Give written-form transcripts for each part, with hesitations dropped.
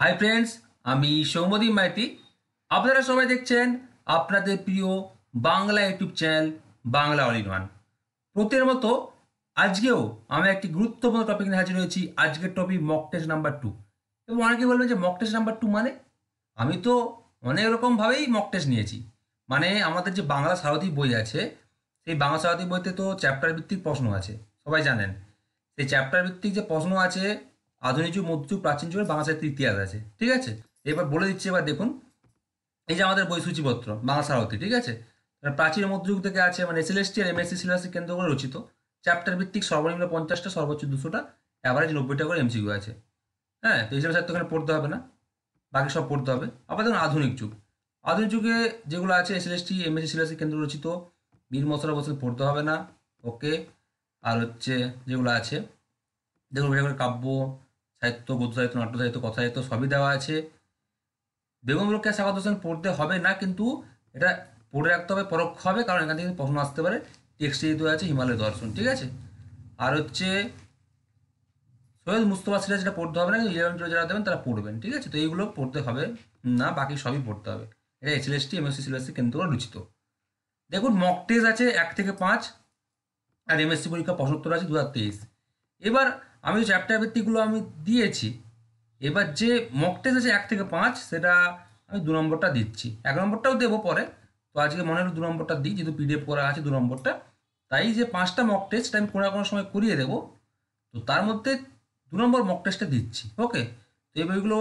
Hi friends, আমি সৌম্যদীপ মাইতি। আপনারা সবাই দেখছেন আপনাদের প্রিয় Bangla YouTube channel Bangla all in one. প্রতির মতো আজকেও আমি একটি গুরুত্বপূর্ণ টপিক নিয়ে হাজির হয়েছি। আজকের টপিক মক টেস্ট নাম্বার 2। এবং অনেকে বলবেন যে মক টেস্ট নাম্বার 2 মানে? আমি তো অনেক রকমভাবেই মক টেস্ট নিয়েছি। মানে আমাদের যে বাংলা সারথি বই আছে, সেই বাংলা সারথি বইতে তো চ্যাপ্টার ভিত্তিক প্রশ্ন আছে, সবাই জানেন। সেই চ্যাপ্টার ভিত্তিক যে প্রশ্ন আছে, আধুনিক যুগ, মধ্যযুগ, প্রাচীন যুগের বাংলা সাহিত্যের ইতিহাস আছে, ঠিক আছে। এবার বলে দিচ্ছি, এবার দেখুন। এই যে আমাদের বই সূচিপত্র বাংলা সারথি, ঠিক আছে। প্রাচীন ও মধ্যযুগ থেকে আছে, মানে এসএলএসটি আর এমএসসি সিলেবাসকে কেন্দ্র করে রচিত। চ্যাপ্টার ভিত্তিক সর্বনিম্ন 50টা, সর্বোচ্চ 200টা, অ্যাভারেজ 90টা করে এমসিকিউ আছে। হ্যাঁ, তো হিসাবে স্যার তো এখানে পড়তে হবে না, বাকি সব পড়তে হবে। আবার দেখুন আধুনিক যুগ। আধুনিক যুগে যেগুলো আছে এসএলএসটি এমএসসি সিলেবাসকে কেন্দ্র রচিত, বীর মশলা বসে পড়তে হবে না। ওকে। আর হচ্ছে যেগুলো আছে, দেখুন এটা করে কাব্য সাহিত্য, গদ্য সাহিত্য, নাট্য সাহিত্য, কথা সাহিত্য সবই দেওয়া আছে। বেগম রোকেয়া সাখাওয়াত হোসেন পড়তে হবে না, কিন্তু এটা পড়ে রাখতে হবে পরোক্ষ হবে, কারণ এখান থেকে প্রশ্ন আসতে পারে। টেক্সটে যেহেতু আছে হিমালয় দর্শন, ঠিক আছে। আর হচ্ছে সৈয়দ মুস্তফা সিরাজ, যেটা পড়তে হবে না, কিন্তু 11-12 যারা দেবেন তারা পড়বেন, ঠিক আছে। তো এইগুলো পড়তে হবে না, বাকি সবই পড়তে হবে। এটা এসএলএসটি এমএসসি সিলেবাসে কেন্দ্র করে রচিত। দেখুন মক টেস্ট আছে 1 থেকে 5, আর এমএসসি পরীক্ষা প্রশ্নোত্তর আছে 2023। এবার আমি চ্যাপ্টার ভিত্তিকগুলো আমি দিয়েছি। এবার যে মক টেস্ট আছে 1 থেকে 5, সেটা আমি 2 নম্বরটা দিচ্ছি। 1 নম্বরটাও দেবো পরে। তো আজকে মনে হলো 2 নম্বরটা দিই, যেহেতু পিডিএফ করা আছে 2 নম্বরটা। তাই যে 5টা মক টেস্ট আমি কোনো না কোনো সময় করিয়ে দেবো। তো তার মধ্যে 2 নম্বর মক টেস্টটা দিচ্ছি। ওকে। তো এই বইগুলো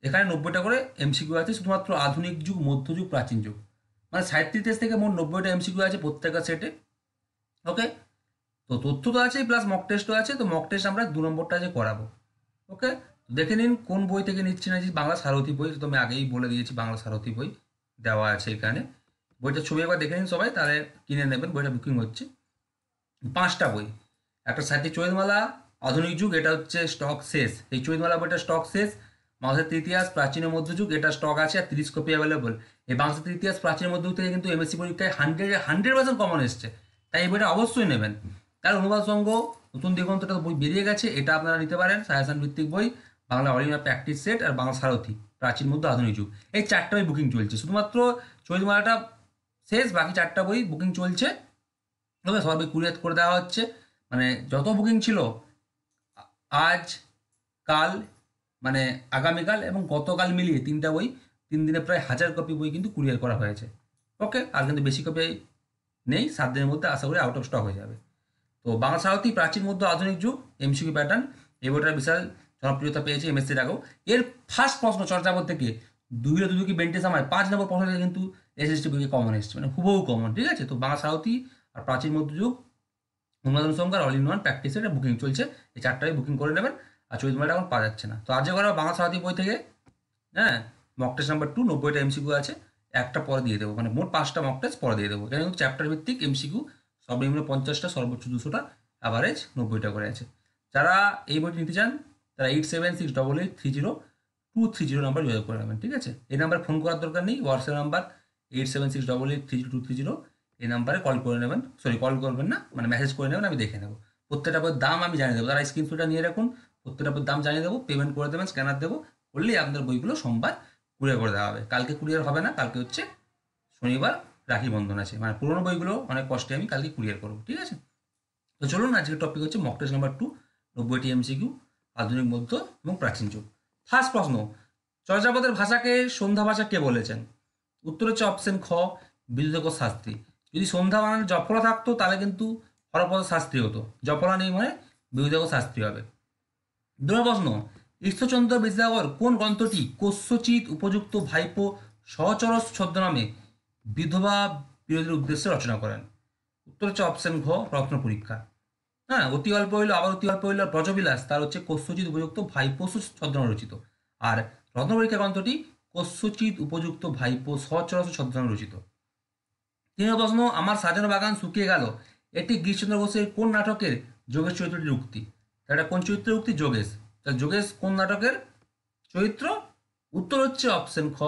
এখানে 90টা করে এমসিকিউ আছে, শুধুমাত্র আধুনিক যুগ, মধ্যযুগ, প্রাচীন যুগ, মানে 37 থেকে মোট 90টা এমসিকিউ আছে প্রত্যেকটা সেটে। ওকে। তো তথ্য তো আছে, প্লাস মক টেস্টও আছে। তো মক টেস্ট আমরা 2 নম্বরটা যে করাবো। ওকে। দেখে নিন কোন বই থেকে নিচ্ছি না। যে বাংলা সারথি বই, তো আমি আগেই বলে দিয়েছি বাংলা সারথি বই দেওয়া আছে এখানে। বইটার ছবি একবার দেখে নিন সবাই, তাহলে কিনে নেবেন। বইটা বুকিং হচ্ছে। 5টা বই, একটা সাহিত্যিক চৈতমালা, আধুনিক যুগ, এটা হচ্ছে স্টক শেষ। এই চৈতমালা বইটা স্টক শেষ। বাংলাদেশের ইতিহাস, প্রাচীন ও মধ্যযুগ, এটা স্টক আছে আর 30 কপি অ্যাভেলেবল। এই বাংলাদেশের ইতিহাস, প্রাচীন ও মধ্যযুগ থেকে কিন্তু এমএসসি পরীক্ষায় 100% কমন এসছে। তাই এই বইটা অবশ্যই নেবেন। তার অনুবাদ সংঘ নতুন দিগন্তটা বই বেরিয়ে গেছে, এটা আপনারা নিতে পারেন। সাজেশন ভিত্তিক বই, বাংলা অরিজিনাল প্র্যাকটিস সেট, আর বাংলা সারথি, প্রাচীন মধ্য আধুনিক যুগ, এই 4টা বই বুকিং চলছে। শুধুমাত্র চৈতমালাটা শেষ, বাকি 4টা বই বুকিং চলছে। ওকে, সবাই বই কুরিয়ার করে দেওয়া হচ্ছে। মানে যত বুকিং ছিল আজ, কাল, মানে আগামীকাল এবং গতকাল মিলিয়ে 3টা বই, 3 দিনে প্রায় 1000 কপি বই কিন্তু কুরিয়ার করা হয়েছে। ওকে। আর কিন্তু বেশি কপি নেই, 7 দিনের মধ্যে আশা করি আউট অফ স্টক হয়ে যাবে। তো বাংলা সাহিত্যিক, প্রাচীন মধ্য আধুনিক যুগ, এমসিকিউ প্যাটার্ন, এই বইটার বিশাল জনপ্রিয়তা পেয়েছে এমএসসির আগেও। এর ফার্স্ট প্রশ্ন চর্যাপদ থেকে দুই বেন্টে সময় 5 নম্বর প্রশ্ন থেকে কিন্তু এসএসটি বইকে কমন এসছে, মানে হুবহু কমন, ঠিক আছে। তো বাংলা সাহিত্যি আর প্রাচীন মধ্যযুগ, অনুবাদন সংখ্যার অল ইন ওয়ান প্র্যাকটিস এটা বুকিং চলছে। এই 4টাই বুকিং করে নেবেন। আর চৈতমালাটা এখন পাওয়া যাচ্ছে না। তো আজকে করা বাংলা সাহিত্যিক বই থেকে, হ্যাঁ, মক টেস্ট নাম্বার 2, 90টা এমসিকিউ আছে। একটা পরে দিয়ে দেবো, মানে মোট 5টা মক টেস্ট পরে দিয়ে দেবো। এখানে কিন্তু চ্যাপ্টার ভিত্তিক এমসিকিউ সর্বনিম্ন 50টা, সর্বোচ্চ 200টা, অ্যাভারেজ 90টা করে আছে। যারা এই বইটি নিতে চান তারা 8768830230 নাম্বার যোগাযোগ করে নেবেন, ঠিক আছে। এই নাম্বারে ফোন করার দরকার নেই। হোয়াটসঅ্যাপ নাম্বার 8768830230, এই নাম্বারে কল করে নেবেন। সরি, কল করবেন না, মানে মেসেজ করে নেবেন, আমি দেখে নেবো। প্রত্যেকটা বইয়ের দাম আমি জানিয়ে দেবো। তারা স্ক্রিনশটটা নিয়ে রাখুন, প্রত্যেকটা বইয়ের দাম জানিয়ে দেবো। পেমেন্ট করে দেবেন, স্ক্যানার দেবো, করলেই আপনাদের বইগুলো সোমবার কুরিয়ার করে দেওয়া হবে। কালকে কুরিয়ার হবে না, কালকে হচ্ছে শনিবার, রাখি বন্ধন আছে। মানে পুরোনো বইগুলো অনেক কষ্টে আমি কালকে কুরিয়ার করবো, ঠিক আছে। তো চলুন, আজকের টপিক হচ্ছে মক টেস্ট নাম্বার 2, 90টি এমসিকিউ, আধুনিক মধ্য এবং প্রাচীন যুগ। ফার্স্ট প্রশ্ন, চর্যাপদের ভাষাকে সন্ধ্যা ভাষা কে বলেছেন? উত্তর হচ্ছে অপশন খ, বিদ্যুৎ শাস্ত্রী। যদি সন্ধ্যা বানানে জফলা থাকতো তাহলে কিন্তু হরপদ শাস্ত্রী হতো। জফলা নেই মানে বিদ্যুৎ শাস্ত্রী হবে। 2 নম্বর প্রশ্ন, ঈশ্বরচন্দ্র বিদ্যাসাগর কোন গ্রন্থটি কস্যচিৎ উপযুক্ত ভাইপো সহচরস ছদ্মনামে বিধবা বিরোধীর উদ্দেশ্যে রচনা করেন? উত্তর হচ্ছে অপশন ঘ, রত্ন পরীক্ষা। হ্যাঁ, অতি অল্প হইল, আবার অতি অল্প হইল ব্রজবিলাস, তার হচ্ছে কস্যচিৎ উপযুক্ত ভাইপোসু ছদ্মনামে রচিত। আর রত্ন পরীক্ষা গ্রন্থটি কস্যচিৎ উপযুক্ত ভাইপো সহচরস ছদ্মনামে রচিত। 3 নম্বর প্রশ্ন, আমার সাজানো বাগান শুকিয়ে গেল, এটি গিরিশচন্দ্র ঘোষের কোন নাটকের যোগেশ চরিত্রটির উক্তি? এটা কোন চরিত্রের উক্তি? যোগেশ। তাহলে যোগেশ কোন নাটকের চরিত্র? উত্তর হচ্ছে অপশন খ,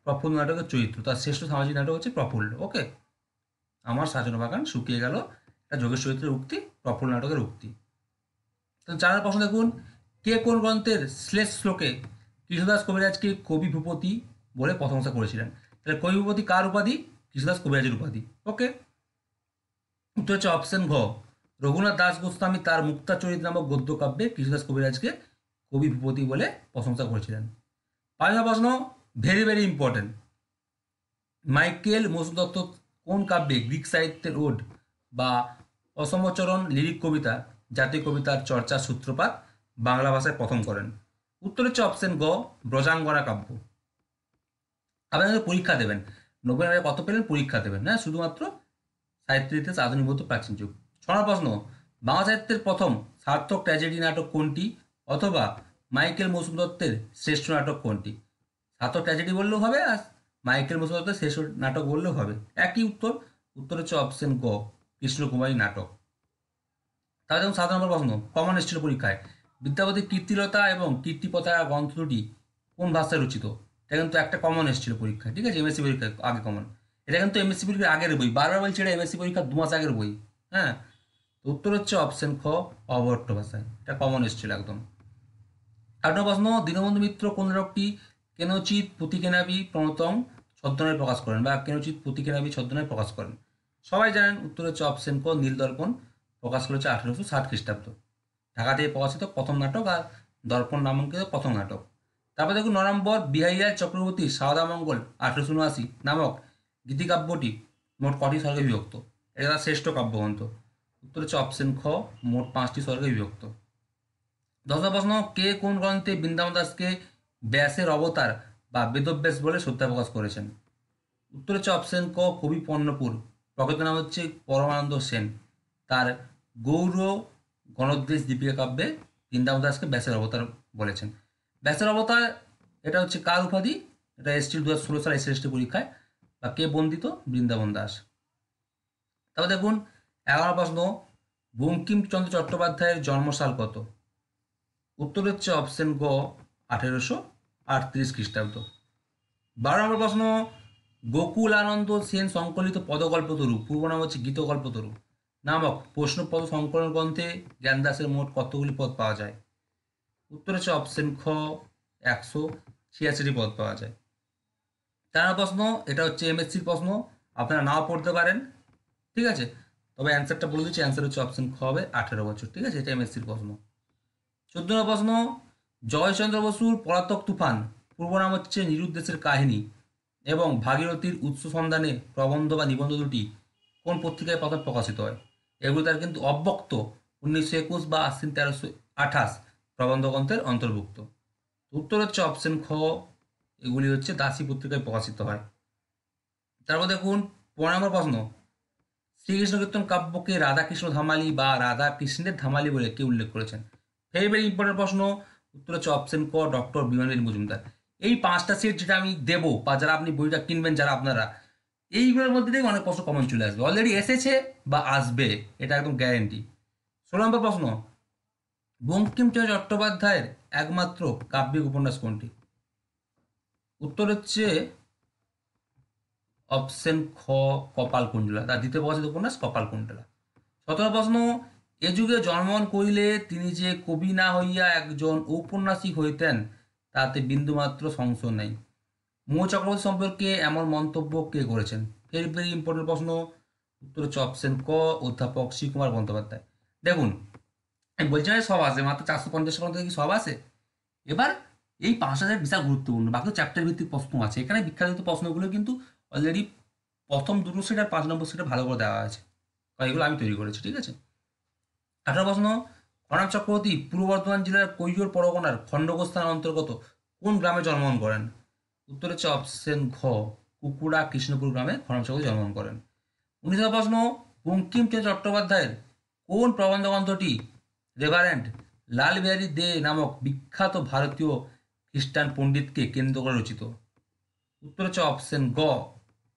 প্রফুল্ল নাটকের চরিত্র। তার শ্রেষ্ঠ সামাজিক নাটক হচ্ছে প্রফুল্ল। ওকে। আমার সাজানো বাগান শুকিয়ে গেল, এটা যোগেশ চরিত্রের উক্তি, প্রফুল্ল নাটকের উক্তি। তো 4 নম্বর প্রশ্ন দেখুন, কে কোন গ্রন্থের শ্লেষ শ্লোকে কৃষ্ণদাস কবিরাজকে কবি ভূপতি বলে প্রশংসা করেছিলেন। তাহলে কবি ভূপতি কার উপাধি? কৃষ্ণদাস কবিরাজের উপাধি। ওকে, উত্তর হচ্ছে অপশন ঘ। রঘুনাথ দাস গোস্বামী তার মুক্তাচরিত নামক গদ্য কাব্যে কৃষ্ণদাস কবিরাজকে কবি ভূপতি বলে প্রশংসা করেছিলেন। 5 প্রশ্ন, very very important. Michael Madhusudan Dutta কোন কাব্যে গ্রিক সাহিত্যের ওড বা অসমচরণ লিরিক কবিতা জাতীয় কবিতার চর্চার সূত্রপাত বাংলা ভাষায় প্রথম করেন? উত্তর হচ্ছে অপশন গ, ব্রজাঙ্গনা কাব্য। আপনাদের পরীক্ষা দেবেন, 90 কত পেলেন পরীক্ষা দেবেন, হ্যাঁ, শুধুমাত্র সাহিত্য ইতিহাস আধুনিক মতো প্রাচীন যুগ। 6 প্রশ্ন, বাংলা সাহিত্যের প্রথম সার্থক ট্র্যাজেডি নাটক কোনটি অথবা মাইকেল মধুসূদন দত্তের শ্রেষ্ঠ নাটক কোনটি? সার্থক ট্র্যাজেডি বললেও হবে আর মাইকেল মধুসূদন দত্তের শ্রেষ্ঠ নাটক বললেও হবে, একই উত্তর। উত্তর হচ্ছে অপশন গ, কৃষ্ণকুমারী নাটক। তাহলে যেমন 7 নম্বর প্রশ্ন, কমন এসেছিল পরীক্ষায়, বিদ্যাপতির কীর্তিলতা এবং কীর্তিপতাকা গ্রন্থ দুটি কোন ভাষায় রচিত? এটা কিন্তু একটা কমন এসেছিল পরীক্ষায়, ঠিক আছে, এমএসসি পরীক্ষায় আগে কমন। এটা কিন্তু এমএসসি পরীক্ষার আগের বই, বারবার বলছি এটা এমএসসি পরীক্ষার 2 মাস আগের বই, হ্যাঁ। তো উত্তর হচ্ছে অপশন খ, অবহট্ট ভাষায়, এটা কমন এসেছিল একদম। 8 নম্বর প্রশ্ন, দীনবন্ধু মিত্র কোন নাটকটি কেনচিৎ পুঁথিকেনাবি প্রণতং ছদ্মনামে প্রকাশ করেন বা কেনচিৎ পুঁথিকেনাবি ছদ্মনামে প্রকাশ করেন? সবাই জানেন, উত্তর হচ্ছে অপশন ক, নীলদর্পণ। প্রকাশ করেছে 1860 খ্রিস্টাব্দ। ঢাকা থেকে প্রকাশিত প্রথম নাটক আর দর্পণ নামাঙ্কিত প্রথম নাটক। তারপর দেখুন 9 নম্বর, বিহারীলাল চক্রবর্তীর সারদামঙ্গল 1879 নামক গীতিকাব্যটি মোট কটি স্বর্গে বিভক্ত? এটা তার শ্রেষ্ঠ কাব্যগ্রন্থ। উত্তর হচ্ছে অপশন খ, মোট 5টি স্বর্গে বিভক্ত। 10 প্রশ্ন, কে কোন গ্রন্থে বৃন্দাবন দাসকে ব্যাসের অবতার বা বেদব্যাস বলে শ্রদ্ধা প্রকাশ করেছেন? উত্তর হচ্ছে অপশন ক, কবি পণ্যপুর। প্রকৃত নাম হচ্ছে পরমানন্দ সেন। তার গৌর গণোদ্দেশ দীপিকা কাব্যে বৃন্দাবন দাসকে ব্যাসের অবতার বলেছেন। ব্যাসের অবতার এটা হচ্ছে কার উপাধি? এটা এসেছিল 2016 সালে এসএসটি পরীক্ষায়। বা কে বন্দিত? বৃন্দাবন দাস। তারপর দেখুন 11 প্রশ্ন, বঙ্কিমচন্দ্র চট্টোপাধ্যায়ের জন্মসাল কত? উত্তর হচ্ছে অপশন গ, 1838 খ্রিস্টাব্দ। 12 নম্বর প্রশ্ন, গোকুল আনন্দ সেন সংকলিত পদকল্পতরু, পূর্ব নাম হচ্ছে গীতকল্পতরু নামক প্রশ্নপদ সংকলন গ্রন্থে জ্ঞানদাসের মোট কতগুলি পদ পাওয়া যায়? উত্তর হচ্ছে অপশন খ, 186টি পদ পাওয়া যায়। 4 প্রশ্ন, এটা হচ্ছে এমএসসির প্রশ্ন, আপনারা নাও পড়তে পারেন, ঠিক আছে, তবে অ্যান্সারটা বলে দিচ্ছি, অ্যান্সার হচ্ছে অপশন খ হবে 18 বছর, ঠিক আছে, এটা এমএসসির প্রশ্ন। 14 প্রশ্ন, জয়চন্দ্র বসুর পলাতক তুফান পূর্ব নাম হচ্ছে নিরুদ্দেশের কাহিনী এবং ভাগীরথীর উৎস সন্ধানে প্রবন্ধ বা নিবন্ধ দুটি কোন পত্রিকায় প্রথম প্রকাশিত হয়? এগুলো তার কিন্তু অব্যক্ত 1921 বা আশ্বিন 1328 প্রবন্ধ গ্রন্থের অন্তর্ভুক্ত। উত্তর হচ্ছে অপশন খ, এগুলি হচ্ছে দাসী পত্রিকায় প্রকাশিত হয়। তারপর দেখুন 15 নম্বর প্রশ্ন, শ্রীকৃষ্ণ কীর্তন কাব্যকে রাধাকৃষ্ণ ধামালি বা রাধা কৃষ্ণের ধামালি বলে কে উল্লেখ করেছেন? ভেরি ভেরি ইম্পর্টেন্ট প্রশ্ন। উত্তর হচ্ছে অপশন ক, ডক্টর বিমানবাবু মজুমদার। এই 5টা সেট যেটা আমি দেবো বা যারা আপনি বইটা কিনবেন যারা আপনারা, এইগুলোর মধ্যে থেকে অনেক প্রশ্ন কমন চলে আসবে, অলরেডি এসেছে বা আসবে, এটা একদম গ্যারেন্টি। 16 নম্বর প্রশ্ন, বঙ্কিমচন্দ্র চট্টোপাধ্যায়ের একমাত্র কাব্যিক উপন্যাস কোনটি? উত্তর হচ্ছে অপশন খ, কপালকুণ্ডলা। তার দ্বিতীয় প্রকাশিত উপন্যাস কপালকুণ্ডলা। 17 প্রশ্ন, এ যুগে জন্মগ্রহণ করিলে তিনি যে কবি না হইয়া একজন ঔপন্যাসিক হইতেন তাতে বিন্দুমাত্র সংশয় নেই। মৌ চক্রবর্তী সম্পর্কে এমন মন্তব্য কে করেছেন? ভেরি ভেরি ইম্পর্টেন্ট প্রশ্ন। উত্তর হচ্ছে অপশন ক, অধ্যাপক শ্রীকুমার বন্দ্যোপাধ্যায়। দেখুন, আমি বলছি না সব আসে, মাত্র 450 পর্যন্ত কি সব আসে? এবার এই 5,000 বিশাল গুরুত্বপূর্ণ, বাকি চ্যাপ্টার ভিত্তিক প্রশ্ন আছে, এখানে বিখ্যাত প্রশ্নগুলো কিন্তু অলরেডি প্রথম 2 সেট আর 5 নম্বর সেটে ভালো করে দেওয়া আছে, এগুলো আমি তৈরি করেছি, ঠিক আছে। 18 প্রশ্ন, খনাম চক্রবর্তী পূর্ব বর্ধমান জেলার কৈশোর পরগনার খণ্ডঘোষ থানার অন্তর্গত কোন গ্রামে জন্মগ্রহণ করেন? উত্তর হচ্ছে অপশন ঘ, কুকুড়া কৃষ্ণপুর গ্রামে খনাম চক্রবর্তী জন্মগ্রহণ করেন। 19 প্রশ্ন, বঙ্কিমচন্দ্র চট্টোপাধ্যায়ের কোন প্রবন্ধ গ্রন্থটি রেভারেন্ড লালবিহারী দে নামক বিখ্যাত ভারতীয় খ্রিস্টান পণ্ডিতকে কেন্দ্র করে রচিত? উত্তর হচ্ছে অপশন গ,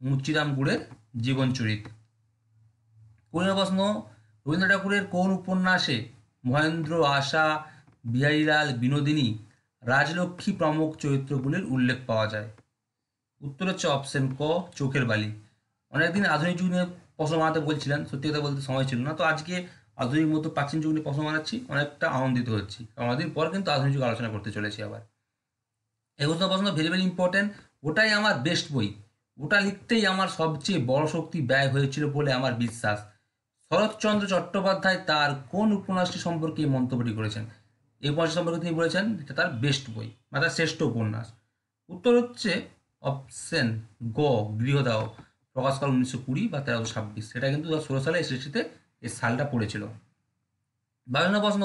মুচিরাম গুড়ের জীবনচরিত। 20 প্রশ্ন, রবীন্দ্রনাথ ঠাকুরের কোন উপন্যাসে মহেন্দ্র, আশা, বিহারীলাল, বিনোদিনী, রাজলক্ষ্মী প্রমুখ চরিত্রগুলির উল্লেখ পাওয়া যায়? উত্তর হচ্ছে অপশন ক, চোখের বালি। অনেকদিন আধুনিক যুগ নিয়ে প্রশ্ন বানাতে বলছিলেন, সত্যি কথা বলতে সময় ছিল না, তো আজকে আধুনিক মতো প্রাচীন যুগ নিয়ে প্রশ্ন বানাচ্ছি, অনেকটা আনন্দিত হচ্ছি, অনেকদিন পর কিন্তু আধুনিক যুগ আলোচনা করতে চলেছি আবার। এগুলো প্রশ্ন ভেরি ভেরি ইম্পর্টেন্ট। ওটাই আমার বেস্ট বই, ওটা লিখতেই আমার সবচেয়ে বড় শক্তি ব্যয় হয়েছিল বলে আমার বিশ্বাস। শরৎচন্দ্র চট্টোপাধ্যায় তার কোন উপন্যাসটি সম্পর্কে এই মন্তব্যটি করেছেন? এই উপন্যাসটি সম্পর্কে তিনি বলেছেন এটা তার বেস্ট বই বা তার শ্রেষ্ঠ উপন্যাস। উত্তর হচ্ছে অপশন গ, গৃহদাহ, প্রকাশকাল 1920 বা 1326। সেটা কিন্তু 2016 সালে এসএসসিতে এই সালটা পড়েছিল। 52 প্রশ্ন,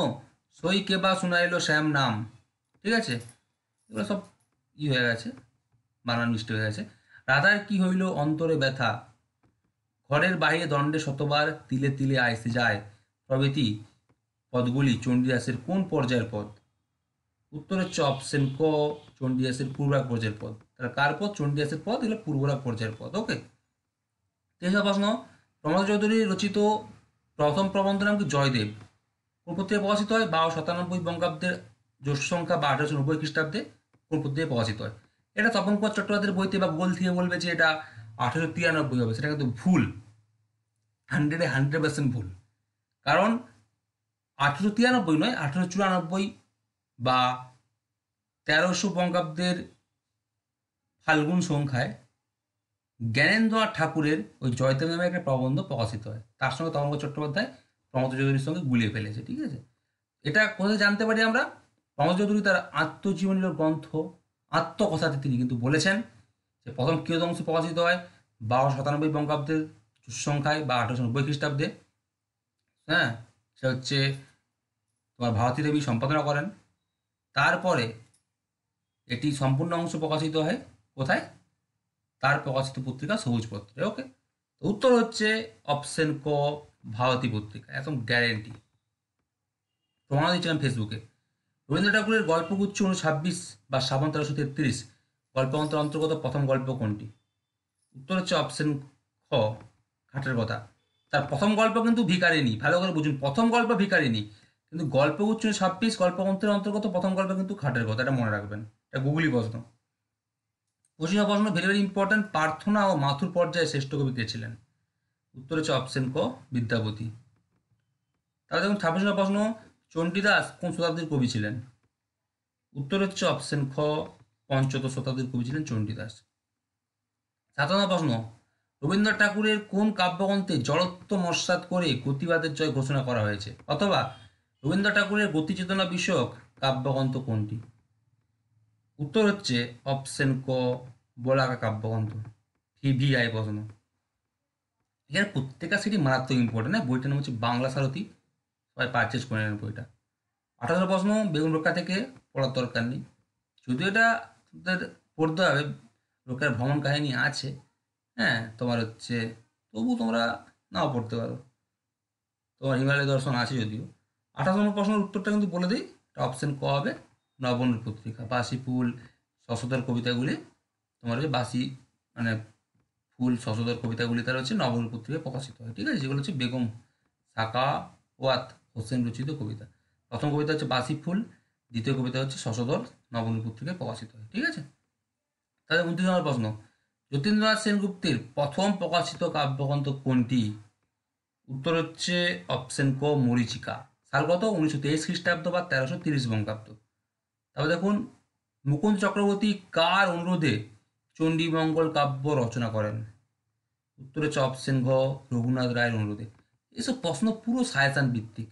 সই কে বা শুনাইল শ্যাম নাম। ঠিক আছে, এগুলো সব হয়ে গেছে, বানান মিষ্টি হয়ে গেছে। রাধার কি হইল অন্তরে ব্যথা, ঘরের বাইরে দণ্ডে শতবার, তিলে তিলে আইসে যায় প্রভৃতি পদগুলি চণ্ডীদাসের কোন পর্যায়ের পদ? উত্তর হচ্ছে অপশন ক, চণ্ডীদাসের পূর্বাগ পর্যায়ের পদ। তাহলে কার পদ? চণ্ডীদাসের পদ, এগুলো পূর্বরাগ পর্যায়ের পদ। ওকে। তেসরা প্রশ্ন, প্রমোদ চৌধুরী রচিত প্রথম প্রবন্ধ নাম কি? জয়দেব। কোন পত্রিকায় প্রকাশিত হয়? 1297 বঙ্গাব্দের জ্যৈষ্ঠ সংখ্যা বা 1890 খ্রিস্টাব্দে কোন পত্রিকায় প্রকাশিত হয়? এটা তপন কুমার চট্টোপাধ্যায়ের বইতে বা গোল থেকে বলবে যে এটা 1893 হবে, সেটা কিন্তু ভুল, 100% ভুল। কারণ 1893 নয়, 1894 বা 1300 বঙ্গাব্দের ফাল্গুন সংখ্যায় জ্ঞানেন্দ্রনাথ ঠাকুরের ওই জয়দেব নামে একটা প্রবন্ধ প্রকাশিত হয়, তার সঙ্গে তপন কুমার চট্টোপাধ্যায় প্রমোদ চৌধুরীর সঙ্গে গুলিয়ে ফেলেছে। ঠিক আছে, এটা কোথায় জানতে পারি আমরা? প্রমোদ চৌধুরী তার আত্মজীবনীর গ্রন্থ আত্মকথাতে তিনি কিন্তু বলেছেন যে প্রথম কিয়দংশ প্রকাশিত হয় 1297 বঙ্গাব্দের সংখ্যায় বা 1890 খ্রিস্টাব্দে। হ্যাঁ, সেটা হচ্ছে তোমার ভারতী দেবী সম্পাদনা করেন। তারপরে এটি সম্পূর্ণ অংশ প্রকাশিত হয় কোথায়? তার প্রকাশিত পত্রিকা সবুজপত্রে। ওকে, তো উত্তর হচ্ছে অপশন ক, ভারতী পত্রিকা, একদম গ্যারেন্টি। প্রমাণ দিচ্ছিলাম ফেসবুকে। রবীন্দ্র ঠাকুরের গল্পগুচ্ছ 1926 বা শ্রাবণ 1333 গল্পগ্রন্থের অন্তর্গত প্রথম গল্প কোনটি? উত্তর হচ্ছে অপশন খ, ঘাটের কথা। তার প্রথম গল্প কিন্তু ভিখারিনী, ভালো করে বুঝুন, প্রথম গল্প ভিখারিনী, কিন্তু গল্পগুচ্ছ 1926 গল্পগ্রন্থের অন্তর্গত প্রথম গল্প কিন্তু ঘাটের কথা, এটা মনে রাখবেন, এটা গুগলি প্রশ্ন। 25 প্রশ্ন ভেরি ভেরি ইম্পর্টেন্ট, প্রার্থনা ও মাথুর পর্যায়ে শ্রেষ্ঠ কবি কে ছিলেন? উত্তর হচ্ছে অপশন ক, বিদ্যাপতি। তাহলে দেখুন 26 প্রশ্ন, চণ্ডীদাস কোন শতাব্দীর কবি ছিলেন? উত্তর হচ্ছে অপশন খ, পঞ্চদশ শতাব্দীর কবি ছিলেন চণ্ডীদাস। 57 প্রশ্ন, রবীন্দ্রনাথ ঠাকুরের কোন কাব্যগ্রন্থে জড়ত্ব নস্যাৎ করে গতিবাদের জয় ঘোষণা করা হয়েছে? অথবা রবীন্দ্রনাথ ঠাকুরের গতিচেতনা বিষয়ক কাব্যগ্রন্থ কোনটি? উত্তর হচ্ছে অপশন ক, বলাকা কাব্যগ্রন্থ। ভিভিআই প্রশ্ন, এখানে প্রত্যেকটা সেটি মারাত্মক ইম্পর্টেন্ট। হ্যাঁ, বইটার নাম হচ্ছে বাংলা সারথী, সবাই পারচেজ করে নেন বইটা। 18 প্রশ্ন, বেগুন রক্ষা থেকে পড়ার দরকার নেই, যদিও এটা তোদের পড়তে হবে, লোকের ভ্রমণ কাহিনী আছে। হ্যাঁ, তোমার হচ্ছে তবু তোমরা নাও পড়তে পারো, তোমার হিমালয় দর্শন আছে যদিও। 28 প্রশ্নের উত্তরটা কিন্তু বলে দিই, অপশন ক হবে, নবনীর পত্রিকা। বাসি ফুল শশধর কবিতাগুলি, তোমার হচ্ছে বাসি মানে ফুল শশধর কবিতাগুলি তার হচ্ছে নবনীর পত্রিকায় প্রকাশিত হয়। ঠিক আছে, যেগুলো হচ্ছে বেগম সাকাওয়াত হোসেন রচিত কবিতা। প্রথম কবিতা হচ্ছে বাসি ফুল, দ্বিতীয় কবিতা হচ্ছে শশধর, নবনীর পত্রিকায় প্রকাশিত হয়। ঠিক আছে, তাহলে 29 প্রশ্ন, যতীন্দ্রনাথ সেনগুপ্তের প্রথম প্রকাশিত কাব্যগ্রন্থ কোনটি? উত্তর হচ্ছে অপশন ক, মরীচিকা। সাল কত? 1923 খ্রিস্টাব্দ বা 1330 বঙ্গাব্দ। তারপর দেখুন, মুকুন্দ চক্রবর্তী কার অনুরোধে চণ্ডীমঙ্গল কাব্য রচনা করেন? উত্তর হচ্ছে অপশন ঘ, রঘুনাথ রায়ের অনুরোধে। এসব প্রশ্ন পুরো সায়াসান ভিত্তিক।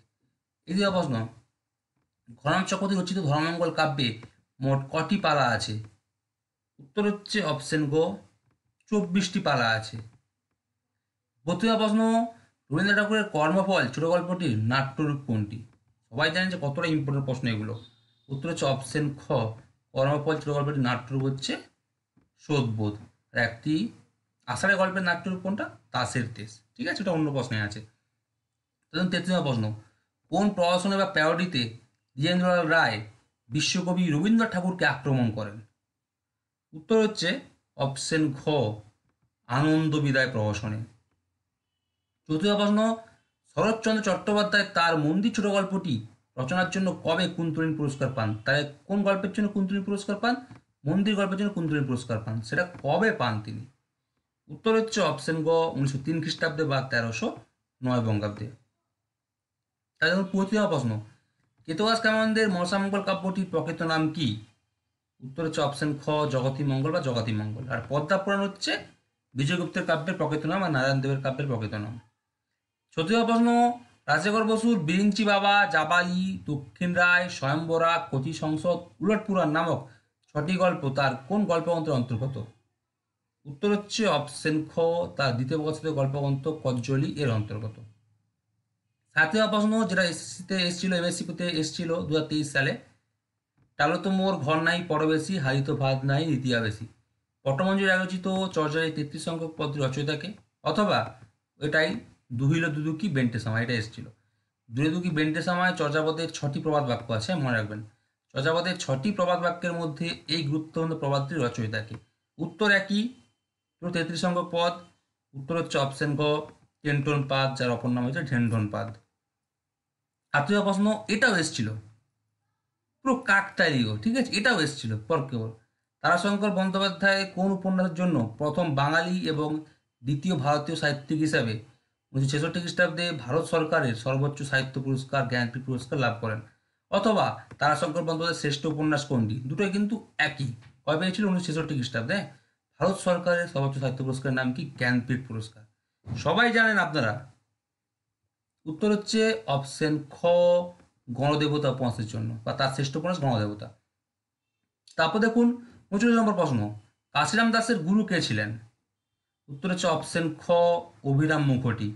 এদিকে প্রশ্ন, ঘরাম চক্রবর্তী রচিত ধর্মমঙ্গল কাব্যে মোট কটি পালা আছে? উত্তর হচ্ছে অপশন গ, 24টি পালা আছে। 32 প্রশ্ন, রবীন্দ্রনাথ ঠাকুরের কর্মফল ছোট গল্পটির নাট্যরূপ কোনটি? সবাই জানেন যে কতটা ইম্পর্টেন্ট প্রশ্ন এগুলো। উত্তর হচ্ছে অপশন খ, কর্মফল ছোট গল্পটির নাট্যরূপ হচ্ছে শোধবোধ। আর একটি আষাঢ়ে গল্পের নাট্যরূপ কোনটা? তাসের দেশ। ঠিক আছে, ওটা অন্য প্রশ্নে আছে। 33 প্রশ্ন, কোন প্রহসনে বা প্যারোডিতে দ্বিজেন্দ্রলাল রায় বিশ্বকবি রবীন্দ্রনাথ ঠাকুরকে আক্রমণ করেন? উত্তর হচ্ছে অপশন ঘ, আনন্দ বিদায় প্রহসনে। 4 প্রশ্ন, শরৎচন্দ্র চট্টোপাধ্যায় তার মন্দির ছোট গল্পটি রচনার জন্য কবে কুন্তলীন পুরস্কার পান? তাই কোন গল্পের জন্য কুন্তলীন পুরস্কার পান? মন্দির গল্পের জন্য কুন্তলীন পুরস্কার পান, সেটা কবে পান তিনি? উত্তর হচ্ছে অপশন গ, 1903 খ্রিস্টাব্দে বা 1309 বঙ্গাব্দে। তাহলে দেখুন 35 প্রশ্ন, কেতবাস কামানদের মনসামঙ্গল কাব্যটির প্রকৃত নাম কি? উত্তর হচ্ছে অপশন খ জগতী মঙ্গল বা জগতী মঙ্গল। আর পদ্মা পুরাণ হচ্ছে বিজয়গুপ্তের কাব্যের প্রকৃত নাম আর নারায়ণ দেবের কাব্যের প্রকৃত নাম। চতুর্থ প্রশ্ন, রাজশেখর বসুর বিরিঞ্চি বাবা, জাবালি, দক্ষিণ রায়, স্বয়ম্বরা, কচি সংসদ, উলট পুরাণ নামক ছটি গল্প তার কোন গল্পগ্রন্থের অন্তর্গত? উত্তর হচ্ছে অপশন খ তার দ্বিতীয় প্রকাশিত গল্পগ্রন্থ কজ্জলি এর অন্তর্গত। সাতটি প্রশ্ন, যেটা এসএসসিতে এসেছিল, এমএসসিতে এসেছিল 2023 সালে, টালো তো মোর ঘর নাই পরবেশি, হারিত ভাত নাই নীতিয়া বেশি, পট্টমঞ্জুরি আলোচিত চর্যায় 33 সংখ্যক পদটি রচয়িতাকে? অথবা এটাই দুহিল দুদুকি বেন্টে সময়, এটা এসেছিল। দুহিলুদুকি বেন্টে সময় চর্যাপদের 6টি প্রবাদ বাক্য আছে, মনে রাখবেন। চর্যাপদের 6টি প্রবাদ বাক্যের মধ্যে এই গুরুত্বপূর্ণ প্রবাদটির রচয়িতাকে? উত্তর একই, 33 সংখ্যক পদ। উত্তর হচ্ছে অপশন গ টেন্টন পাদ, যার অপর নাম হচ্ছে ঢেন্ডন পাদ। আত্মীয় প্রশ্ন, এটাও এসেছিল, পুরো কাকতালীয়, ঠিক আছে, এটাও এসেছিল পর কেবল। তারাশঙ্কর বন্দ্যোপাধ্যায় কোন উপন্যাসের জন্য প্রথম বাঙালি এবং দ্বিতীয় ভারতীয় সাহিত্যিক হিসাবে 1966 খ্রিস্টাব্দে ভারত সরকারের সর্বোচ্চ সাহিত্য পুরস্কার জ্ঞানপীঠ পুরস্কার লাভ করেন? অথবা তারাশঙ্কর বন্দ্যোপাধ্যায়ের শ্রেষ্ঠ উপন্যাস কোনটি? দুটোই কিন্তু একই। কবে পেয়েছিল? 1966 খ্রিস্টাব্দে। ভারত সরকারের সর্বোচ্চ সাহিত্য পুরস্কারের নাম কি? জ্ঞানপীঠ পুরস্কার। সবাই জানেন আপনারা। উত্তর হচ্ছে অপশন খ গণদেবতা উপন্যাসের জন্য, বা তার শ্রেষ্ঠ উপন্যাস গণদেবতা। তারপর দেখুন 39 নম্বর প্রশ্ন, কাশিরাম দাসের গুরু কে ছিলেন? উত্তর হচ্ছে অপশন খ অভিরাম মুখোটি।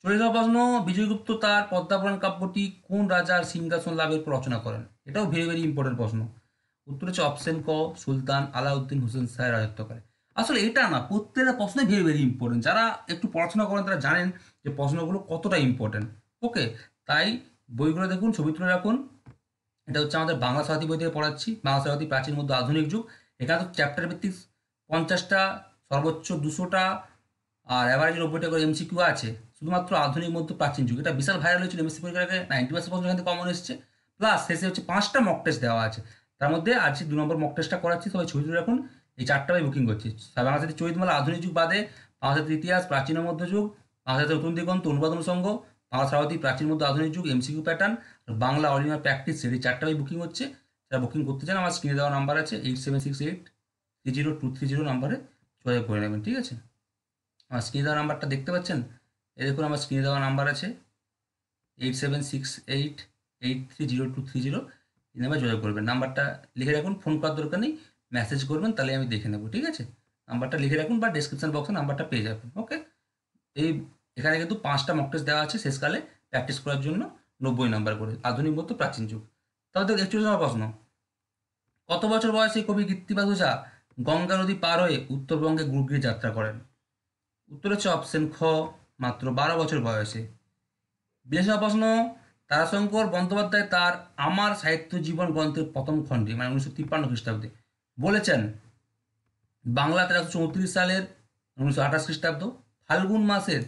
40 নম্বর প্রশ্ন, বিজয়গুপ্ত তার পদ্মাপুরাণ কাব্যটি কোন রাজার সিংহাসন লাভের পর রচনা করেন? এটাও ভেরি ভেরি ইম্পর্টেন্ট প্রশ্ন। উত্তর হচ্ছে অপশন ক সুলতান আলাউদ্দিন হোসেন শাহের রাজত্বকালে। আসলে এটা না, প্রত্যেকটা প্রশ্নই ভেরি ভেরি ইম্পর্টেন্ট। যারা একটু পড়াশোনা করেন তারা জানেন যে প্রশ্নগুলো কতটা ইম্পর্টেন্ট। ওকে, তাই বইগুলো দেখুন, ছবি তুলে রাখুন। এটা হচ্ছে আমাদের বাংলা সাহিত্য বই থেকে পড়াচ্ছি, বাংলা সাহিত্য প্রাচীন মধ্য আধুনিক যুগ। এখানে তো চ্যাপ্টার ভিত্তিক 50টা, সর্বোচ্চ 200টা, আর অ্যাভারেজ 90টা করে এমসিকিউ আছে শুধুমাত্র আধুনিক মধ্য প্রাচীন যুগ। এটা বিশাল ভাইরাল হয়েছিল এমএসসি পরীক্ষার আগে, 90% প্রশ্ন এখান থেকে কমন এসেছে। প্লাস শেষে হচ্ছে 5টা মক টেস্ট দেওয়া আছে। তার মধ্যে আজকে 2 নম্বর মক টেস্টটা করাচ্ছি, সবাই ছবি তুলে রাখুন। এই 4টা আমি বুকিং করছি। বাংলা সাহিত্যের চৈতমালা আধুনিক যুগ বাদে, বাংলা সাহিত্যের ইতিহাস প্রাচীন ও মধ্যযুগ, বাংলা সাহিত্যের নতুন দিগন্ত অনুবাদ অনুষঙ্গ, বাংলা সাহিত্যী প্রাচীন মধ্য আধুনিক যুগ এমসিকিউ প্যাটার্ন, আর বাংলা অরিজিনাল প্র্যাকটিস সেট, এই 4টা বই বুকিং হচ্ছে। যারা বুকিং করতে চান আমার স্ক্রিনে দেওয়া নাম্বার আছে 8768302330 নাম্বারে যোগাযোগ করে নেবেন, ঠিক আছে। আমার স্ক্রিনে দেওয়া নাম্বারটা দেখতে পাচ্ছেন? এই দেখুন আমার স্ক্রিনে দেওয়া নাম্বার আছে 8768830230, এই নাম্বারে যোগাযোগ করবেন। নাম্বারটা লিখে রাখুন, ফোন করার দরকার নেই, মেসেজ করবেন, তাহলে আমি দেখে নেবো, ঠিক আছে। নাম্বারটা লিখে রাখুন বা ডেসক্রিপশন বক্সে নাম্বারটা পেয়ে যাবেন। ওকে, এই এখানে কিন্তু 5টা মক টেস্ট দেওয়া আছে শেষকালে প্র্যাকটিস করার জন্য, 90 নাম্বার করে, আধুনিক মতো প্রাচীন যুগ। তাহলে দেখো 41 নম্বর প্রশ্ন, কত বছর বয়সে কবি কীর্তিবাসু ঝা গঙ্গা নদী পার হয়ে উত্তরবঙ্গে গুরুগৃহে যাত্রা করেন? উত্তর হচ্ছে অপশন খ মাত্র 12 বছর বয়সে। 42 নম্বর প্রশ্ন, তারাশঙ্কর বন্দ্যোপাধ্যায় তার আমার সাহিত্য জীবন গ্রন্থের প্রথম খণ্ডে, মানে 1953 খ্রিস্টাব্দে বলেছেন, বাংলা 1334 সালের 1928 খ্রিস্টাব্দ ফাল্গুন মাসের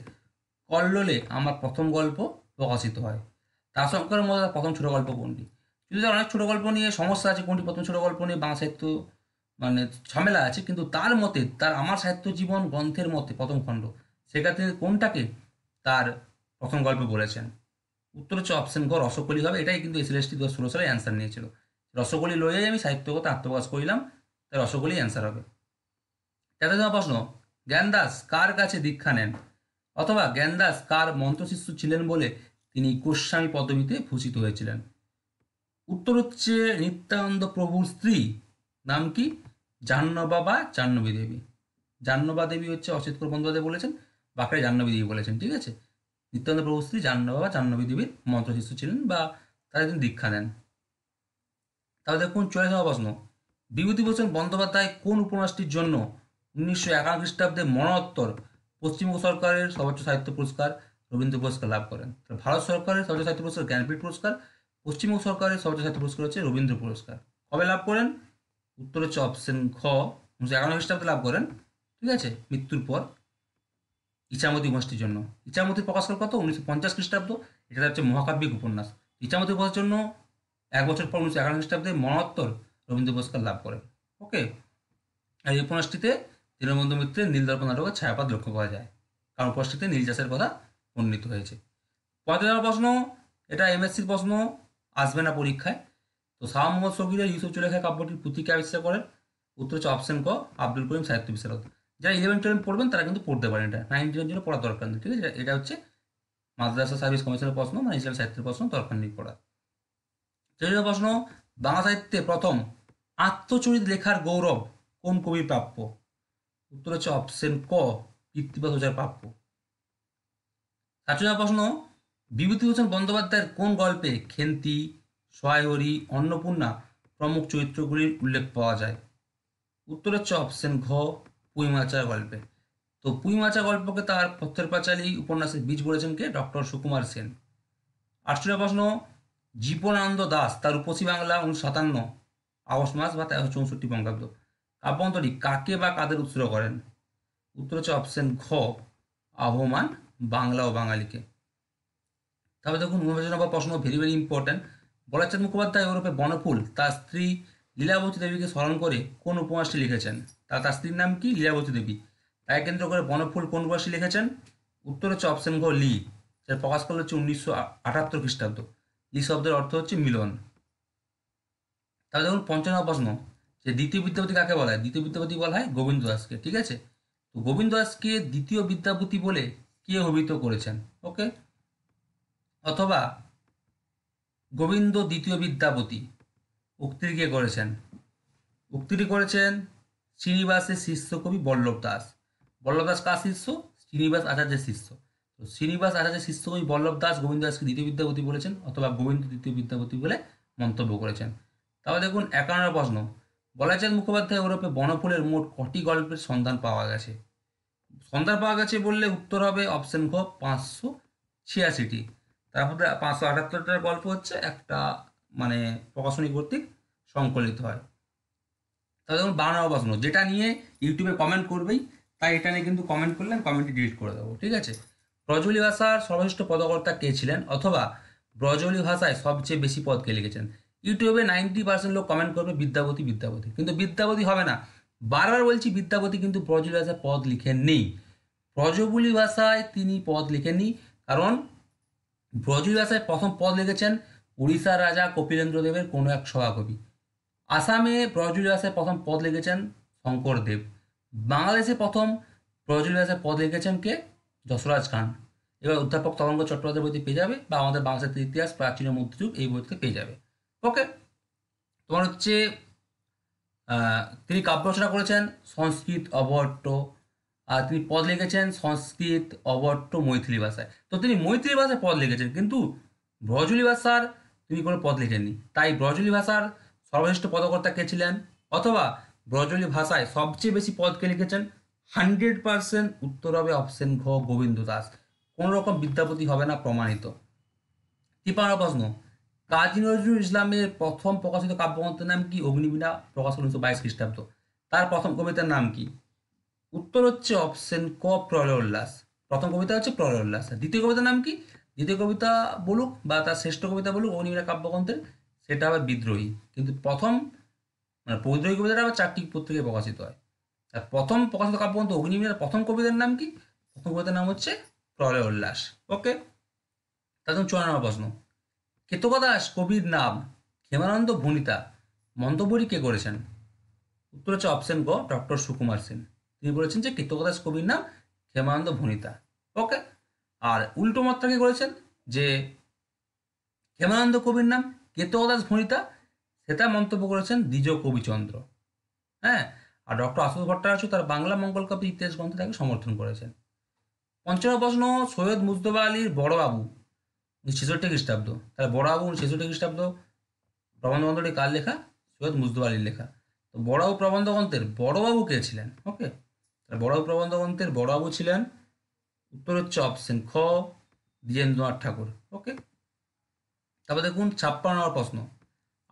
কল্লোলে আমার প্রথম গল্প প্রকাশিত হয়। তারাশঙ্করের মধ্যে তার প্রথম ছোট গল্প কোনটি? যদি তার অনেক ছোট গল্প নিয়ে সমস্যা আছে, কোনটি প্রথম ছোট গল্প নিয়ে বাংলা সাহিত্য মানে ঝামেলা আছে, কিন্তু তার মতে তার আমার সাহিত্য জীবন গ্রন্থের মতে প্রথম খণ্ড, সেটা থেকে কোনটাকে তার প্রথম গল্প বলেছেন? উত্তর হচ্ছে অপশন ঘ রসকলি হবে। এটাই কিন্তু এসএলএসটি 2016 সালে অ্যান্সার নিয়েছিল। রসকলি লয়েই আমি সাহিত্যগত আত্মপ্রকাশ করিলাম, তাই রসকলি অ্যান্সার হবে। 13 প্রশ্ন, জ্ঞানদাস কার কাছে দীক্ষা নেন? অথবা জ্ঞানদাস কার মন্ত্রশিষ্য ছিলেন বলে তিনি গোস্বামী পদবীতে ভূষিত হয়েছিলেন? উত্তর হচ্ছে নিত্যানন্দ প্রভুর স্ত্রী নাম কি? জাহ্নবা বা জাহ্নবী দেবী। জাহ্নবা দেবী হচ্ছে অচিত বন্দ্যোপাধ্যায় বলেছেন, বাঁকড়ায় জাহ্নবী দেবী বলেছেন, ঠিক আছে। নিত্যানন্দ প্রভুর স্ত্রী জাহ্নবা বা জাহ্নবী দেবীর মন্ত্রশিষ্য ছিলেন, বা তারা একদিন দীক্ষা নেন। তাহলে দেখুন 44 নম্বর প্রশ্ন, বিভূতিভূষণ বন্দ্যোপাধ্যায় কোন উপন্যাসটির জন্য 1951 খ্রিস্টাব্দে মরণোত্তর পশ্চিমবঙ্গ সরকারের সর্বোচ্চ সাহিত্য পুরস্কার রবীন্দ্র পুরস্কার লাভ করেন? ভারত সরকারের সর্বোচ্চ সাহিত্য পুরস্কার জ্ঞানপীঠ পুরস্কার, পশ্চিমবঙ্গ সরকারের সর্বোচ্চ সাহিত্য পুরস্কার হচ্ছে রবীন্দ্র পুরস্কার। কবে লাভ করেন? উত্তর হচ্ছে অপশন খ 1951 খ্রিস্টাব্দে লাভ করেন, ঠিক আছে, মৃত্যুর পর। ইছামতি উপন্যাসটির জন্য, ইছামতির প্রকাশকাল কত? 1950 খ্রিস্টাব্দ। এটা হচ্ছে মহাকাব্যিক উপন্যাস। ইছামতি উপন্যাসের জন্য 1 বছর পর 1951 খ্রিস্টাব্দে মরণোত্তর রবীন্দ্র পুরস্কার লাভ করেন। ওকে, আর এই উপন্যাসটিতে দীনবন্ধু মিত্রের নীলদর্পণ নাটকের ছায়াপাত লক্ষ্য করা যায়, কারণ উপন্যাসটিতে নীল চাষের কথা বর্ণিত হয়েছে। 35 নম্বর প্রশ্ন, এটা এমএসসির প্রশ্ন, আসবে না পরীক্ষায়। তো শাহ মোহাম্মদ শফিউল্লাহ ইউসুফ জুলেখা কাব্যটির পুঁথিকে আবিষ্কার করেন? উত্তর হচ্ছে অপশন ক, আব্দুল করিম সাহিত্য বিশারদ। যারা 11-12 পড়বেন তারা কিন্তু পড়তে পারেন, এটা 9-10 জন্য পড়ার দরকার নেই, ঠিক আছে? এটা হচ্ছে মাদ্রাসা সার্ভিস কমিশনের প্রশ্ন, মানে ইসলাম সাহিত্যের প্রশ্ন, দরকার নেই পড়া। তৃতীয় প্রশ্ন, বাংলা সাহিত্যে প্রথম আত্মচরিত লেখার গৌরব কোন কবির প্রাপ্য? উত্তর হচ্ছে অপশন ক, কৃত্তিবাস ওঝার প্রাপ্য। 7 প্রশ্ন, বিভূতিভূষণ বন্দ্যোপাধ্যায়ের কোন গল্পে খেন্তি, সহায়হরি, অন্নপূর্ণা প্রমুখ চরিত্রগুলির উল্লেখ পাওয়া যায়? উত্তর হচ্ছে অপশন ঘ, পুঁইমাচা গল্পে। তো পুঁইমাচা গল্পকে তার পথের পাঁচালী উপন্যাসের বীজ বলেছেন কে? ডক্টর সুকুমার সেন। 8 প্রশ্ন, জীবনানন্দ দাশ তার রূপসী বাংলা 1957 আগস্ট মাস বা 1364 বঙ্গাব্দ কাব্যগ্রন্থটি কাকে বা কাদের উৎসর্গ করেন? উত্তর হচ্ছে অপশন ঘ, আবহমান বাংলা ও বাঙালিকে। তারপরে দেখুন 19 প্রশ্ন, ভেরি ভেরি ইম্পর্ট্যান্ট। বলাচাঁদ মুখোপাধ্যায় ওরফে বনফুল তার স্ত্রী লীলাবতী দেবীকে স্মরণ করে কোন উপন্যাসটি লিখেছেন? তার স্ত্রীর নাম কি? লীলাবতী দেবী। তাই কেন্দ্র করে বনফুল কোন উপন্যাসটি লিখেছেন? উত্তর হচ্ছে অপশন ঘ, লি। যার প্রকাশ করল হচ্ছে 1978 খ্রিস্টাব্দ। লি শব্দের অর্থ হচ্ছে মিলন। তাহলে দেখুন 55 প্রশ্ন, যে দ্বিতীয় বিদ্যাপতি কাকে বলা হয়? দ্বিতীয় বিদ্যাপতি বলা হয় গোবিন্দ দাসকে, ঠিক আছে? তো গোবিন্দ দাসকে দ্বিতীয় বিদ্যাপতি বলে কে অভিহিত করেছেন? ওকে, অথবা গোবিন্দ দ্বিতীয় বিদ্যাপতি উক্তিটি কে করেছেন? উক্তিটি করেছেন শ্রীনিবাসের শিষ্য কবি বল্লভ দাস। বল্লভ দাস কার শিষ্য? শ্রীনিবাস আচার্যের শিষ্য। তো শ্রীনিবাস আচার্যের শিষ্য কবি বল্লভ দাস গোবিন্দ দাসকে দ্বিতীয় বিদ্যাপতি বলেছেন, অথবা গোবিন্দ দ্বিতীয় বিদ্যাপতি বলে মন্তব্য করেছেন। তাহলে দেখুন 51 প্রশ্ন, বলাচাঁদ মুখোপাধ্যায় ওরফে বনফুলের মোট কটি গল্পের সন্ধান পাওয়া গেছে? সন্ধান পাওয়া গেছে বললে উত্তর হবে অপশন ঘ, 586টি। তার মধ্যে 578টা গল্প হচ্ছে একটা মানে প্রকাশনী কর্তৃক সংকলিত হয়। তাহলে দেখুন 52 প্রশ্ন, যেটা নিয়ে ইউটিউবে কমেন্ট করবেই, তাই এটা নিয়ে কিন্তু কমেন্ট করলে আমি কমেন্টটি ডিলিট করে দেবো, ঠিক আছে? ব্রজবুলি ভাষার সর্বশ্রেষ্ঠ পদকর্তা কে ছিলেন? অথবা ব্রজবুলি ভাষায় সবচেয়ে বেশি পদ কে লিখেছেন? ইউটিউবে 90% লোক কমেন্ট করবে বিদ্যাপতি বিদ্যাপতি, কিন্তু বিদ্যাপতি হবে না। বারবার বলছি বিদ্যাপতি কিন্তু ব্রজবুলি ভাষায় পদ লিখেননি। ব্রজবুলি ভাষায় তিনি পদ লিখেননি, কারণ ব্রজবুলি ভাষায় প্রথম পদ লিখেছেন উড়িষ্যার রাজা কপিলেন্দ্র দেবের কোনো এক সভাকবি। আসামে ব্রজবুলি ভাষায় প্রথম পদ লিখেছেন শঙ্করদেব। বাংলাদেশে প্রথম ব্রজবুলি ভাষায় পদ লিখেছেন কে? যশোরাজ খান। এবার অধ্যাপক তরঙ্গ চট্টোপাধ্যায় বইতে পেয়ে যাবে, বা আমাদের বাংলা সাহিত্যের ইতিহাস প্রাচীন ও মধ্যযুগ এই বইতে পেয়ে যাবে। ওকে, তোমার হচ্ছে তিনি কাব্য রচনা করেছেন সংস্কৃত, অবহট্ট, আর তিনি পদ লিখেছেন সংস্কৃত, অবহট্ট, মৈথিলি ভাষায়। তো তিনি মৈথিলি ভাষায় পদ লিখেছেন, কিন্তু ব্রজবুলি ভাষার তিনি কোনো পদ লিখেননি। তাই ব্রজবুলি ভাষার সর্বশ্রেষ্ঠ পদকর্তা কে ছিলেন? অথবা ব্রজবুলি ভাষায় সবচেয়ে বেশি পদ কে লিখেছেন? 100% উত্তর হবে অপশন ঘ, গোবিন্দ দাস। কোনো রকম বিদ্যাপতি হবে না, প্রমাণিত। 53 প্রশ্ন, কাজী নজরুল ইসলামের প্রথম প্রকাশিত কাব্যগ্রন্থের নাম কি? অগ্নিবীণা, প্রকাশ 1922 খ্রিস্টাব্দ। তার প্রথম কবিতার নাম কি? উত্তর হচ্ছে অপশন ক, প্রলয় উল্লাস। প্রথম কবিতা হচ্ছে প্রলয় উল্লাস। দ্বিতীয় কবিতার নাম কি? দ্বিতীয় কবিতা বলুক বা তার শ্রেষ্ঠ কবিতা বলুক অগ্নিবীণা কাব্যগ্রন্থের, সেটা হবে বিদ্রোহী। কিন্তু প্রথম মানে বিদ্রোহী কবিতাটা আবার 4টি পত্রিকায় প্রকাশিত হয়। আর প্রথম প্রকাশিত কাব্যগ্রন্থ অগ্নিবীণার প্রথম কবিতার নাম কি? প্রথম কবিতার নাম হচ্ছে প্রলয় উল্লাস। ওকে, তাহলে 54 প্রশ্ন, কেতকদাস কবির নাম ক্ষেমানন্দ ভণিতা মন্তব্যটি কে করেছেন? উত্তর হচ্ছে অপশন গ, ডক্টর সুকুমার সেন। তিনি বলেছেন যে কৃতকদাস কবির নাম ক্ষেমানন্দ ভণিতা। ওকে, আর উল্টো মাত্রা কে করেছেন যে ক্ষেমানন্দ কবির নাম কেতকদাস ভণিতা, সেটা মন্তব্য করেছেন দ্বিজ কবিচন্দ্র। হ্যাঁ, আর ডক্টর আশুতোষ ভট্টাচার্য তার বাংলা মঙ্গল কাব্য ইতিহাস গ্রন্থে তাকে সমর্থন করেছেন। 55 প্রশ্ন, সৈয়দ মুজতবা আলীর বড়বাবু 1966 খ্রিস্টাব্দ। তাহলে বড়বাবু 1966 খ্রিস্টাব্দ প্রবন্ধ গ্রন্থটি কার লেখা? সৈয়দ মুজতবা আলীর লেখা। তো বড়বাবু প্রবন্ধ গ্রন্থের বড়বাবু কে ছিলেন? ওকে, তাহলে বড়বাবু প্রবন্ধ গ্রন্থের বড়বাবু ছিলেন, উত্তর হচ্ছে অপশন খ, দ্বিজেন্দ্রনাথ ঠাকুর। ওকে, তারপর দেখুন 56 প্রশ্ন,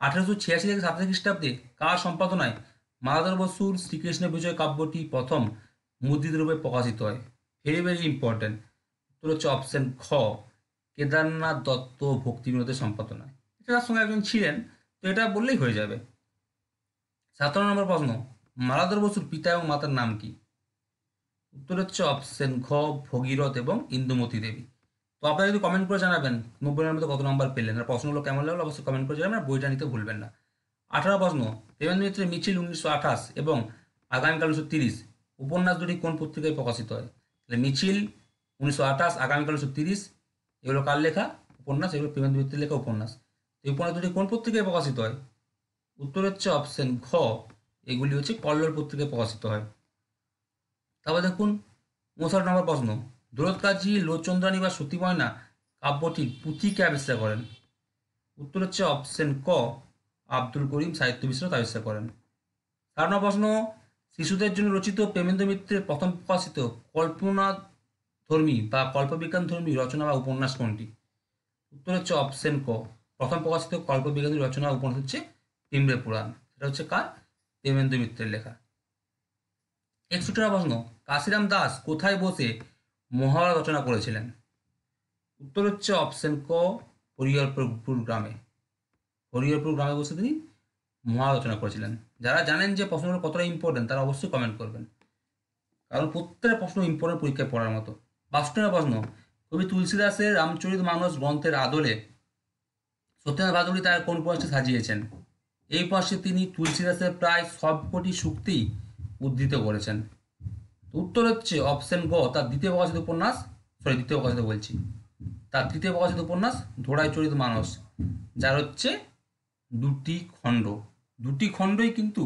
1886 থেকে 87 খ্রিস্টাব্দে কার সম্পাদনায় মালাধর বসুর শ্রীকৃষ্ণ বিজয় কাব্যটি প্রথম মুদ্রিত রূপে প্রকাশিত হয়? Very very important. উত্তর হচ্ছে অপশন খ, কেদারনাথ দত্ত ভক্তি বিনোদের সম্পাদনায়। এটার সঙ্গে একজন ছিলেন, তো এটা বললেই হয়ে যাবে। 57 প্রশ্ন, মালাধর বসুর পিতা এবং মাতার নাম কি? উত্তর হচ্ছে অপশন ঘ, ভগীরথ এবং ইন্দুমতী দেবী। তো আপনারা যদি কমেন্ট করে জানাবেন 90-এর মধ্যে কত নম্বর পেলেন, আর প্রশ্নগুলো কেমন লাগলো অবশ্যই কমেন্ট করে জানাবেন, আর বইটা নিতে ভুলবেন না। 18 প্রশ্ন, দেবেন্দ্র মিত্রের মিছিল 1928 এবং আগামীকাল 1930 উপন্যাস দুটি কোন পত্রিকায় প্রকাশিত হয়? তাহলে মিছিল 1928, আগামীকাল 1930 এগুলো কার লেখা উপন্যাস? এগুলো দেবেন্দ্র মিত্রের লেখা উপন্যাস। এই উপন্যাস দুটি কোন পত্রিকায় প্রকাশিত হয়? উত্তর হচ্ছে অপশন ঘ, এগুলি হচ্ছে কল্লোল পত্রিকায় প্রকাশিত হয়। তারপর দেখুন 59 নম্বর প্রশ্ন, দৌলত কাজী লোকচন্দ্রানী বা সতী ময়না কাব্যটির পুঁথি কে আবিষ্কার করেন? উত্তর হচ্ছে অপশন ক, আব্দুল করিম সাহিত্য বিস্তার আবিষ্কার করেন। 4 নম্বর প্রশ্ন, শিশুদের জন্য রচিত প্রেমেন্দ্র মিত্রের প্রথম প্রকাশিত কল্পনা ধর্মী বা কল্পবিজ্ঞান ধর্মী রচনা বা উপন্যাস কোনটি? উত্তর হচ্ছে অপশন ক, প্রথম প্রকাশিত কল্পবিজ্ঞান রচনা উপন্যাস হচ্ছে পিমড়ে পুরাণ। এটা হচ্ছে কার? প্রেমেন্দ্র মিত্রের লেখা। 61 নম্বর প্রশ্ন, কাশিরাম দাস কোথায় বসে মহাভারত রচনা করেছিলেন? উত্তর হচ্ছে অপশন ক, হরিহরপুর গ্রামে। হরিহরপুর গ্রামে বসে তিনি মহাভারত রচনা করেছিলেন। যারা জানেন যে প্রশ্নগুলো কতটা ইম্পর্টেন্ট তারা অবশ্যই কমেন্ট করবেন, কারণ প্রত্যেকটা প্রশ্ন ইম্পর্টেন্ট পরীক্ষায় পড়ার মতো। 62 নম্বর প্রশ্ন, কবি তুলসীদাসের রামচরিতমানস গ্রন্থের আদলে সত্যেন্দ্রনাথ ভাদুড়ী তার কোন উপন্যাসটি সাজিয়েছেন? এই উপন্যাসে তিনি তুলসীদাসের প্রায় সবকটি সূক্তি উদ্ধৃত করেছেন। উত্তর হচ্ছে অপশন গ, তার দ্বিতীয় প্রকাশিত উপন্যাস, দ্বিতীয় প্রকাশিত বলছি, তার তৃতীয় প্রকাশিত উপন্যাস ধোড়াই চরিত মানস, যার হচ্ছে দুটি খণ্ড। দুটি খণ্ডই কিন্তু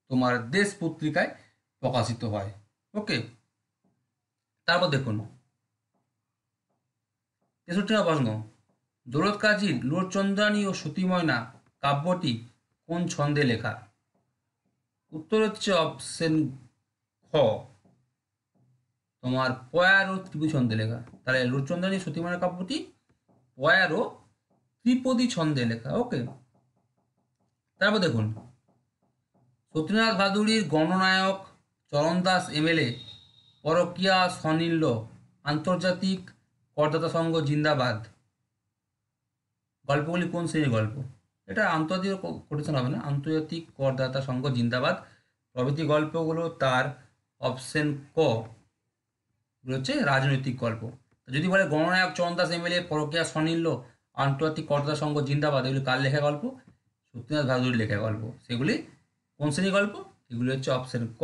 তোমার দেশ পত্রিকায় প্রকাশিত হয়। ওকে, তারপর দেখুন 63 নম্বর প্রশ্ন, দৌলত কাজীর লোরচন্দ্রানী ও সতী ময়না কাব্যটি কোন ছন্দে লেখা? উত্তর হচ্ছে অপশন খ, তোমার পয়ার ও ত্রিপদী ছন্দে লেখা। তাহলে লোরচন্দ্রানী সতী ময়না কাব্যটি পয়ার ও ত্রিপদী ছন্দে লেখা। ওকে, তারপর দেখুন সত্যেন্দ্রনাথ ভাদুড়ীর গণনায়ক চরণদাস এমএলএ পরকীয়া স্বনির্ল আন্তর্জাতিক করদাতা সংঘ জিন্দাবাদ গল্পগুলি কোন শ্রেণীর গল্প? এটা আন্তর্জাতিক কোটেশন হবে না, আন্তর্জাতিক করদাতা সংঘ জিন্দাবাদ প্রভৃতি গল্পগুলো তার অপশন ক হচ্ছে রাজনৈতিক গল্প। যদি বলে গণনায়ক চরণদাস এমএলএ পরকীয়া স্বনির্ল আন্তর্জাতিক করদাতা সংঘ জিন্দাবাদ এগুলি কার লেখা গল্প? সত্যেন্দ্রনাথ ভাদুড়ীর লেখা গল্প। সেগুলি কোন শ্রেণীর গল্প? এগুলি হচ্ছে অপশন ক,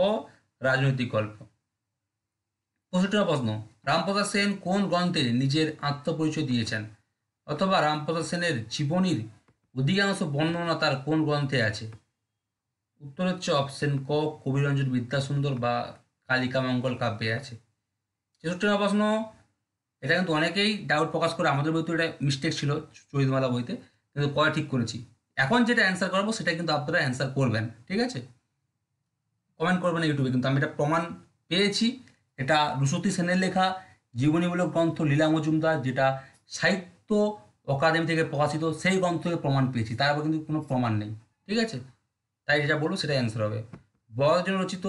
রাজনৈতিক গল্প। 65 প্রশ্ন, রামপ্রসাদ সেন কোন গ্রন্থে নিজের আত্মপরিচয় দিয়েছেন, অথবা রামপ্রসাদ সেনের জীবনীর অধিকাংশ বর্ণনা তার কোন গ্রন্থে আছে? উত্তর হচ্ছে অপশন ক, কবিরঞ্জন বিদ্যাসুন্দর বা কালিকামঙ্গল কাব্যে আছে। 66 নম্বর প্রশ্ন, এটা কিন্তু অনেকেই ডাউট প্রকাশ করে, আমাদের বইতে এটা মিস্টেক ছিল চরিতমালা বইতে, কিন্তু পরে ঠিক করেছি। এখন যেটা অ্যান্সার করবো সেটা কিন্তু আপনারা অ্যান্সার করবেন, ঠিক আছে? কমেন্ট করবেন ইউটিউবে, কিন্তু আমি এটা প্রমাণ পেয়েছি। এটা রুশতী সেনের লেখা জীবনীমূলক গ্রন্থ লীলা মজুমদার, যেটা সাহিত্য অকাদেমি থেকে প্রকাশিত, সেই গ্রন্থ থেকে প্রমাণ পেয়েছি, তার উপর কিন্তু কোনো প্রমাণ নেই, ঠিক আছে? তাই যেটা বলবো সেটা অ্যান্সার হবে। বড়জন রচিত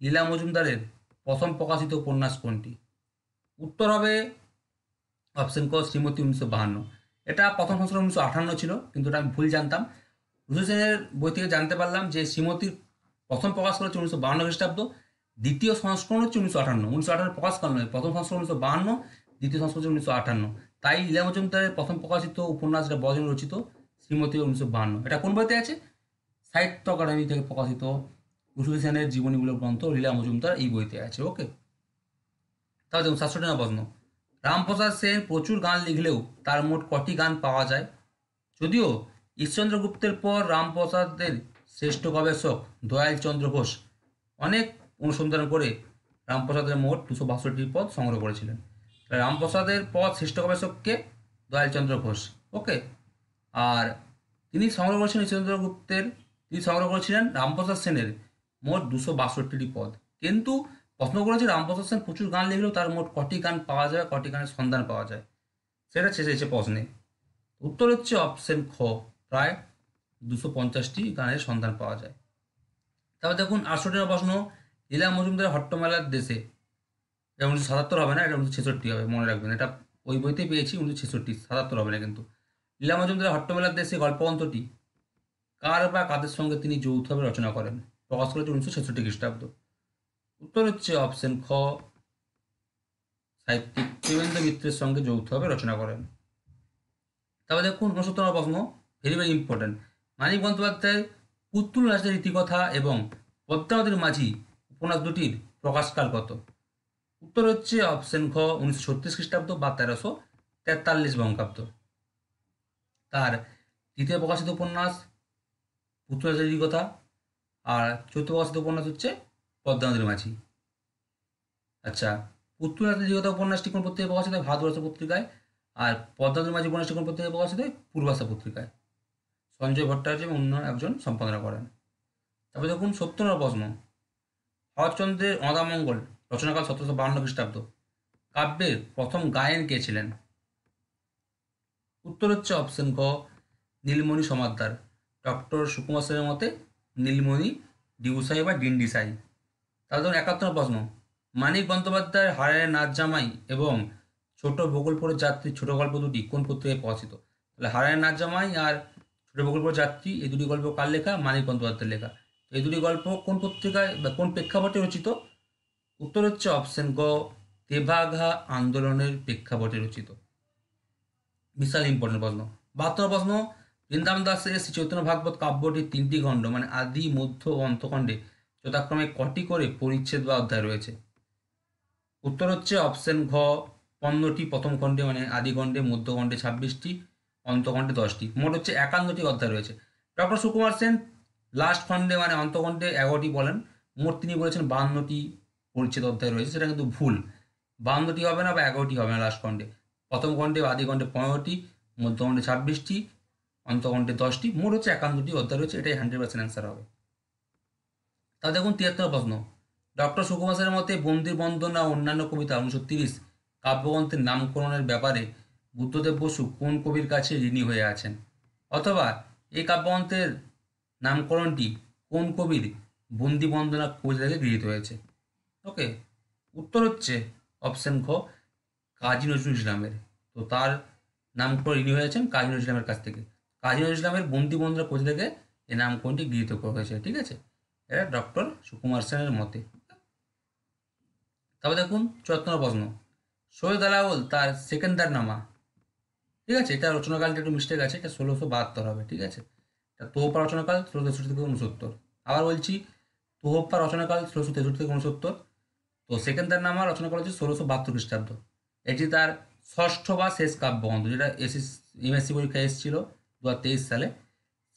লীলা মজুমদারের প্রথম প্রকাশিত উপন্যাস কোনটি? উত্তর হবে অপশন ক, শ্রীমতী 1952। এটা প্রথম সংস্করণ 1958 ছিল, কিন্তু এটা আমি ভুল জানতাম। রুশু সেনের বই থেকে জানতে পারলাম যে শ্রীমতীর প্রথম প্রকাশ করেছে 1952 খ্রিস্টাব্দ, দ্বিতীয় সংস্করণ হচ্ছে 1958। 1958 প্রকাশকাল নয়, প্রথম সংস্করণ 1952, দ্বিতীয় সংস্করণ হচ্ছে 1958। তাই লীলা মজুমদারের প্রথম প্রকাশিত উপন্যাস যেটা বড়জন রচিত শ্রীমতী 1952। এটা কোন বইতে আছে? সাহিত্য একাডেমি থেকে প্রকাশিত রুশু সেনের জীবনীমূলক গ্রন্থ লীলা মজুমদার, এই বইতে আছে। ওকে, তাহলে দেখুন 67 নম্বর প্রশ্ন, রামপ্রসাদ সেন প্রচুর গান লিখলেও তার মোট কটি গান পাওয়া যায়? যদিও ঈশ্বরচন্দ্র গুপ্তের পর রামপ্রসাদের শ্রেষ্ঠ গবেষক দয়াল চন্দ্র ঘোষ অনেক অনুসন্ধান করে রামপ্রসাদের মোট 262টি পদ সংগ্রহ করেছিলেন। রামপ্রসাদের পর শ্রেষ্ঠ গবেষককে দয়াল চন্দ্র ঘোষ। ওকে, আর তিনি সংগ্রহ করেছিলেন ঈশ্বরচন্দ্র গুপ্তের, তিনি সংগ্রহ করেছিলেন রামপ্রসাদ সেনের মোট 262টি পদ। কিন্তু প্রশ্ন করেছে রামপ্রসাদ সেন প্রচুর গান লিখলেও তার মোট কটি গান পাওয়া যায়, কটি গানের সন্ধান পাওয়া যায়, সেটা শেষে প্রশ্নে। উত্তর হচ্ছে অপশন খ, প্রায় 250টি গানের সন্ধান পাওয়া যায়। তারপর দেখুন 68 নম্বর প্রশ্ন, লীলা মজুমদারের হট্টমেলার দেশে, এটা 1977 হবে না, এটা 1966 হবে, মনে রাখবেন। এটা ওই বইতে পেয়েছি 1966, 77 হবে না কিন্তু। লীলা মজুমদারের হট্টমেলার দেশে গল্পগ্রন্থটি কার বা কাদের সঙ্গে তিনি যৌথভাবে রচনা করেন? প্রকাশ করেছে 1966 খ্রিস্টাব্দ। উত্তর হচ্ছে অপশন খ, সাহিত্যিক প্রেমেন্দ্র মিত্রের সঙ্গে যৌথভাবে রচনা করেন। তারপর দেখুন 69 প্রশ্ন, very very important. Manik Bandyopadhyay পুতুল রাজের রীতিকথা এবং পদ্মাবতীর মাঝি উপন্যাস দুটির প্রকাশকাল কত? উত্তর হচ্ছে অপশন খ 1936 খ্রিস্টাব্দ বা 1343 বঙ্গাব্দ। তার দ্বিতীয় প্রকাশিত উপন্যাস পুতুল রাজের রীতিকথা, আর চতুর্থ প্রকাশিত উপন্যাস হচ্ছে পদ্মাবতীর মাঝি। আচ্ছা, পুতুল রাজের রীতিকথা উপন্যাসটি কোন পত্রিকায় প্রকাশিত হয়? ভারতবর্ষ পত্রিকায়। আর পদ্মাবতীর মাঝি উপন্যাসটি কোন পত্রিকায় প্রকাশিত হয়? পূর্বাশা পত্রিকায়। সঞ্জয় ভট্টাচার্য এবং অন্য একজন সম্পাদনা করেন। তারপরে দেখুন 70 নম্বর প্রশ্ন, শরৎচন্দ্রের অনাদামঙ্গল রচনাকাল 1752 খ্রিস্টাব্দ। কাব্যের প্রথম গায়েন কে ছিলেন? উত্তর হচ্ছে অপশন ক নীলমণি সমাদ্দার। ডক্টর সুকুমার সেনের মতে নীলমণি ডিউসাই বা ডিন্ডিসাই। তাহলে ধরুন 71 প্রশ্ন, মানিক বন্দ্যোপাধ্যায়ের হারায় নাচ জামাই এবং ছোট বকুলপুরের যাত্রী ছোট গল্প দুটি কোন পত্রিকায় প্রকাশিত? তাহলে হারায় নাচ জামাই আর ছোট বকুলপুরের যাত্রী এই দুটি গল্প কার লেখা? মানিক বন্দ্যোপাধ্যায়ের লেখা। এই দুটি গল্প কোন পত্রিকায় বা কোন প্রেক্ষাপটে রচিত? উত্তর হচ্ছে অপশন গ তেভাগা আন্দোলনের প্রেক্ষাপটে রচিত। বিশাল ইম্পর্টেন্ট প্রশ্ন। 72 প্রশ্ন, বৃন্দাবন দাসের শ্রী চৈতন্য ভাগবত কাব্যটির 3টি খণ্ড মানে আদি মধ্য ও অন্তখণ্ডে যথাক্রমে কটি করে পরিচ্ছেদ বা অধ্যায় রয়েছে? উত্তর হচ্ছে অপশন ঘ 15টি প্রথম খণ্ডে মানে আদি খণ্ডে, মধ্যখণ্ডে 26টি, অন্তখণ্ডে 10টি, মোট হচ্ছে 51টি অধ্যায় রয়েছে। ডক্টর সুকুমার সেন লাস্ট খণ্ডে মানে অন্তখণ্ডে 11টি বলেন, মোট তিনি বলেছেন 52টি পরিচ্ছেদ অধ্যায় রয়েছে, সেটা কিন্তু ভুল। 52টি হবে না বা 11টি হবে না লাস্ট খণ্ডে। প্রথম খণ্ডে আদি খণ্ডে 15টি, মধ্যখণ্ডে 26টি, অন্তখণ্ডে 10টি, মোট হচ্ছে 51টি অধ্যায় রয়েছে। এটাই 100% অ্যান্সার হবে। তা দেখুন 73 প্রশ্ন, ডক্টর সুকুমার সেনের মতে বন্দির বন্দনা ও অন্যান্য কবিতা 1930 কাব্যগ্রন্থের নামকরণের ব্যাপারে বুদ্ধদেব বসু কোন কবির কাছে ঋণী হয়ে আছেন? অথবা এই কাব্যগ্রন্থের নামকরণটি কোন কবির বন্দি বন্দনা কবিতা থেকে গৃহীত হয়েছে? ওকে, উত্তর হচ্ছে অপশন খ কাজী নজরুল ইসলামের। তো তার নামকরণ ঋণী হয়েছেন কাজী নজরুল ইসলামের কাছ থেকে। কাজী নজরুল ইসলামের বন্দি বন্দনা কবিতা থেকে এই নামকরণটি গৃহীত করা হয়েছে। ঠিক আছে, এটা ডক্টর সুকুমার সেনের মতে। তারপর দেখুন 74 প্রশ্ন, সৈয়দ আলাওল তার সেকেন্দার নামা, ঠিক আছে, এটা রচনাকালটা একটু মিস্টেক আছে, এটা 1672 হবে। ঠিক আছে, এটা তোহফা রচনাকাল 1663 থেকে 69। আবার বলছি, তোহফা রচনাকাল 1663 থেকে 69। তো সেকেন্দার নামা রচনাকাল হচ্ছে 1672 খ্রিস্টাব্দ। এটি তার ষষ্ঠ বা শেষ কাব্যগ্রন্থ, যেটা এমএসসি পরীক্ষায় এসেছিল 2023 সালে।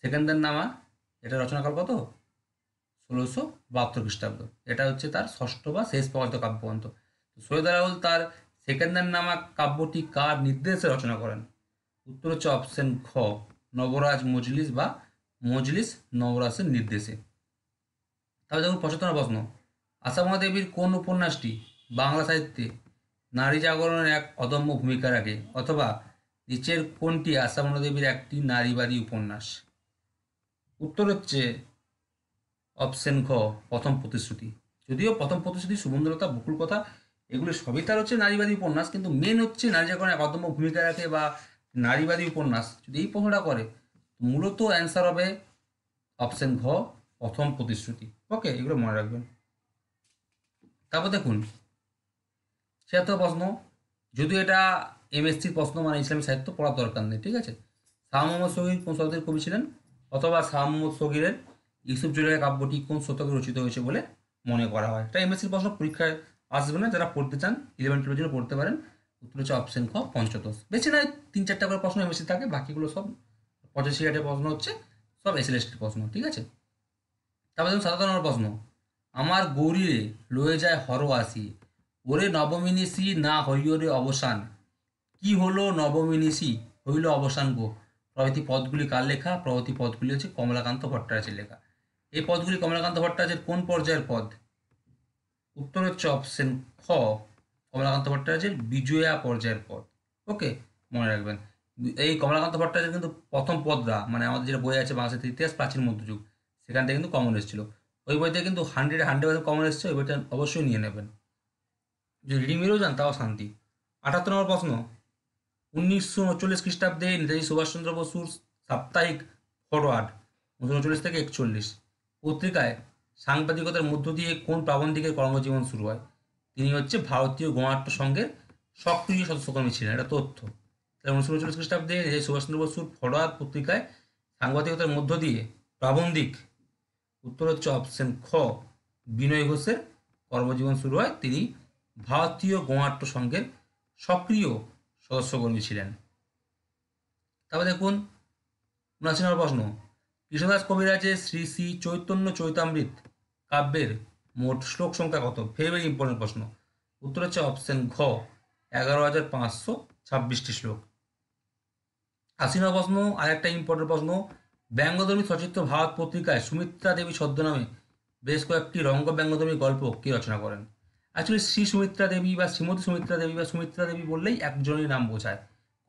সেকেন্দার নামা এটা রচনাকাল কত? 1672 খ্রিস্টাব্দ। এটা হচ্ছে তার ষষ্ঠ বা শেষ প্রকাশিত কাব্যগ্রন্থ। সৈয়দ আলাওল তার সেকেন্দার নামা কাব্যটি কার নির্দেশে রচনা করেন? উত্তর হচ্ছে অপশন খ নবরাজ মজলিস বা মজলিস নবরাজের নির্দেশে। তাহলে দেখুন 75 প্রশ্ন, আশামা দেবীর কোন উপন্যাসটি বাংলা সাহিত্যে নারী জাগরণের এক অদম্য ভূমিকা রাখে? অথবা নিচের কোনটি আশামা দেবীর একটি নারীবাদী উপন্যাস? উত্তর হচ্ছে অপশন খ প্রথম প্রতিশ্রুতি। যদিও প্রথম প্রতিশ্রুতি, সুবন্ধলতা, বকুল কথা, এগুলো সবই তার হচ্ছে নারীবাদী উপন্যাস, কিন্তু মেন হচ্ছে নারী জাগরণে এক অদম্য ভূমিকা রাখে বা নারীবাদী উপন্যাস। যদি এই প্রশ্নটা করে মূলত অ্যান্সার হবে অপশন ঘ প্রথম প্রতিশ্রুতি। ওকে, এগুলো মনে রাখবেন। তারপর দেখুন 76 প্রশ্ন, যদিও এটা এমএসসির প্রশ্ন মানে ইসলামী সাহিত্য পড়ার দরকার নেই। ঠিক আছে, শাহ মোহাম্মদ সগীর কোন শতাব্দীর কবি ছিলেন? অথবা শাহ মোহাম্মদ সগীরের ইউসুফ জুলেখা কাব্যটি কোন শতকে রচিত হয়েছে বলে মনে করা হয়? এটা এমএসসির প্রশ্ন, পরীক্ষায় আসবে না। যারা পড়তে চান 11-12 জন্য পড়তে পারেন। উত্তর হচ্ছে অপশন খ পঞ্চদশ। বেশি নয়, 3-4টা করে প্রশ্ন এমএসসি থাকে, বাকিগুলো সব 85 প্রশ্ন হচ্ছে সব এসএলএসটির প্রশ্ন। ঠিক আছে, তারপর দেখুন 77 নম্বর প্রশ্ন, আমার গৌরীরে লয়ে যায় হর আসি, ওরে নবমিনিষি না হইও রে অবসান, কি হলো নবমিনিষি হইল অবসান গো, প্রভৃতি পদগুলি কার লেখা? প্রভৃতি পদগুলি হচ্ছে কমলাকান্ত ভট্টাচার্যের লেখা। এই পদগুলি কমলাকান্ত ভট্টাচার্যের কোন পর্যায়ের পদ? উত্তর হচ্ছে অপশন খ কমলাকান্ত ভট্টাচার্যের বিজয়া পর্যায়ের পদ। ওকে, মনে রাখবেন। এই কমলাকান্ত ভট্টাচার্য কিন্তু প্রথম পদরা মানে আমাদের যেটা বই আছে বাংলাদেশের ইতিহাস প্রাচীন মধ্যযুগ, সেখান থেকে কিন্তু কমন এসেছিল। ওই বইতে কিন্তু 100% কমন এসছে, ওই বইটা অবশ্যই নিয়ে নেবেন। যদি রিডিং মিলেও যান তাও শান্তি। 78 নম্বর প্রশ্ন, 1939 খ্রিস্টাব্দে নেতাজি সুভাষচন্দ্র বসুর সাপ্তাহিক ফরওয়ার্ড 1939 থেকে 41 পত্রিকায় সাংবাদিকতার মধ্য দিয়ে কোন প্রাবন্ধিকের কর্মজীবন শুরু হয়? তিনি হচ্ছে ভারতীয় গণনাট্য সংঘের সক্রিয় সদস্যকর্মী ছিলেন, এটা তথ্য। তাহলে 1939 খ্রিস্টাব্দে নেতাজি সুভাষচন্দ্র বসুর ফরোয়ার্ড পত্রিকায় সাংবাদিকতার মধ্য দিয়ে প্রাবন্ধিক, উত্তর হচ্ছে অপশন খ বিনয় ঘোষের কর্মজীবন শুরু হয়। তিনি ভারতীয় গণনাট্য সংঘের সক্রিয় সদস্যকর্মী ছিলেন। তারপর দেখুন 79 নম্বর প্রশ্ন, কৃষ্ণদাস কবিরাজের শ্রী শ্রী চৈতন্য চৈতামৃত কাব্যের মোট শ্লোক সংখ্যা কত? ভেরি ভেরি ইম্পর্টেন্ট প্রশ্ন। উত্তর হচ্ছে অপশন ঘ 11,526টি শ্লোক। 80 নম্বর প্রশ্ন, আরেকটা ইম্পর্টেন্ট প্রশ্ন, ব্যঙ্গধর্মী সচিত্র ভারত পত্রিকায় সুমিত্রা দেবী ছদ্মনামে বেশ কয়েকটি রঙ্গ ব্যঙ্গধর্মী গল্প কে রচনা করেন? অ্যাকচুয়ালি শ্রী সুমিত্রা দেবী বা শ্রীমতী সুমিত্রা দেবী বা সুমিত্রা দেবী বললেই একজনের নাম বোঝায়।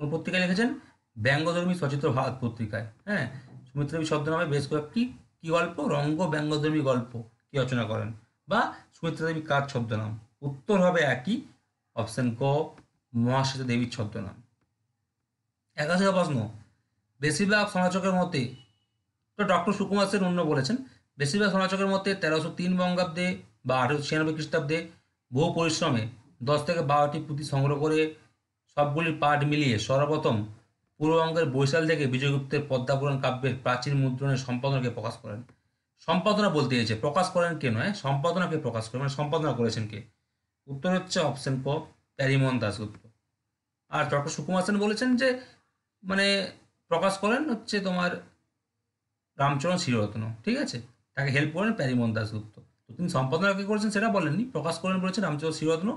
কোন পত্রিকায় লিখেছেন? ব্যঙ্গধর্মী সচিত্র ভারত পত্রিকায়। হ্যাঁ, সুমিত্রা দেবী ছদ্মনামে বেশ কয়েকটি কি গল্প? রঙ্গ ব্যঙ্গধর্মী গল্প কে রচনা করেন? বা সুমিত্রা দেবী কার ছদ্মনাম? উত্তর হবে একই, অপশন ক মহাশ্বেতা দেবীর ছদ্মনাম। 81 প্রশ্ন, বেশিরভাগ সমালোচকের মতে, তো ডক্টর সুকুমার সেন অন্য বলেছেন, বেশিরভাগ সমালোচকের মতে 1303 বঙ্গাব্দে বা 1896 খ্রিস্টাব্দে বহু পরিশ্রমে 10 থেকে 12টি পুঁথি সংগ্রহ করে সবগুলির পাঠ মিলিয়ে সর্বপ্রথম পূর্ববঙ্গের বৈশাল থেকে বিজয়গুপ্তের পদ্মাপুরাণ কাব্যের প্রাচীন মুদ্রণের সম্পাদনাকে প্রকাশ করেন। সম্পাদনা বলতে গেছে, প্রকাশ করেন কে নয়, সম্পাদনাকে প্রকাশ করেন, মানে সম্পাদনা করেছেন কে? উত্তর হচ্ছে অপশন ক প্যারিমোহন দাশগুপ্ত। আর ডক্টর সুকুমার সেন বলেছেন যে মানে প্রকাশ করেন হচ্ছে তোমার রামচরণ শ্রীরত্ন, ঠিক আছে, তাকে হেল্প করেন প্যারিমোহন দাশগুপ্ত। তো তিনি সম্পাদনা কি করেছেন সেটা বলেননি, প্রকাশ করেন বলেছেন রামচরণ শ্রীরত্ন,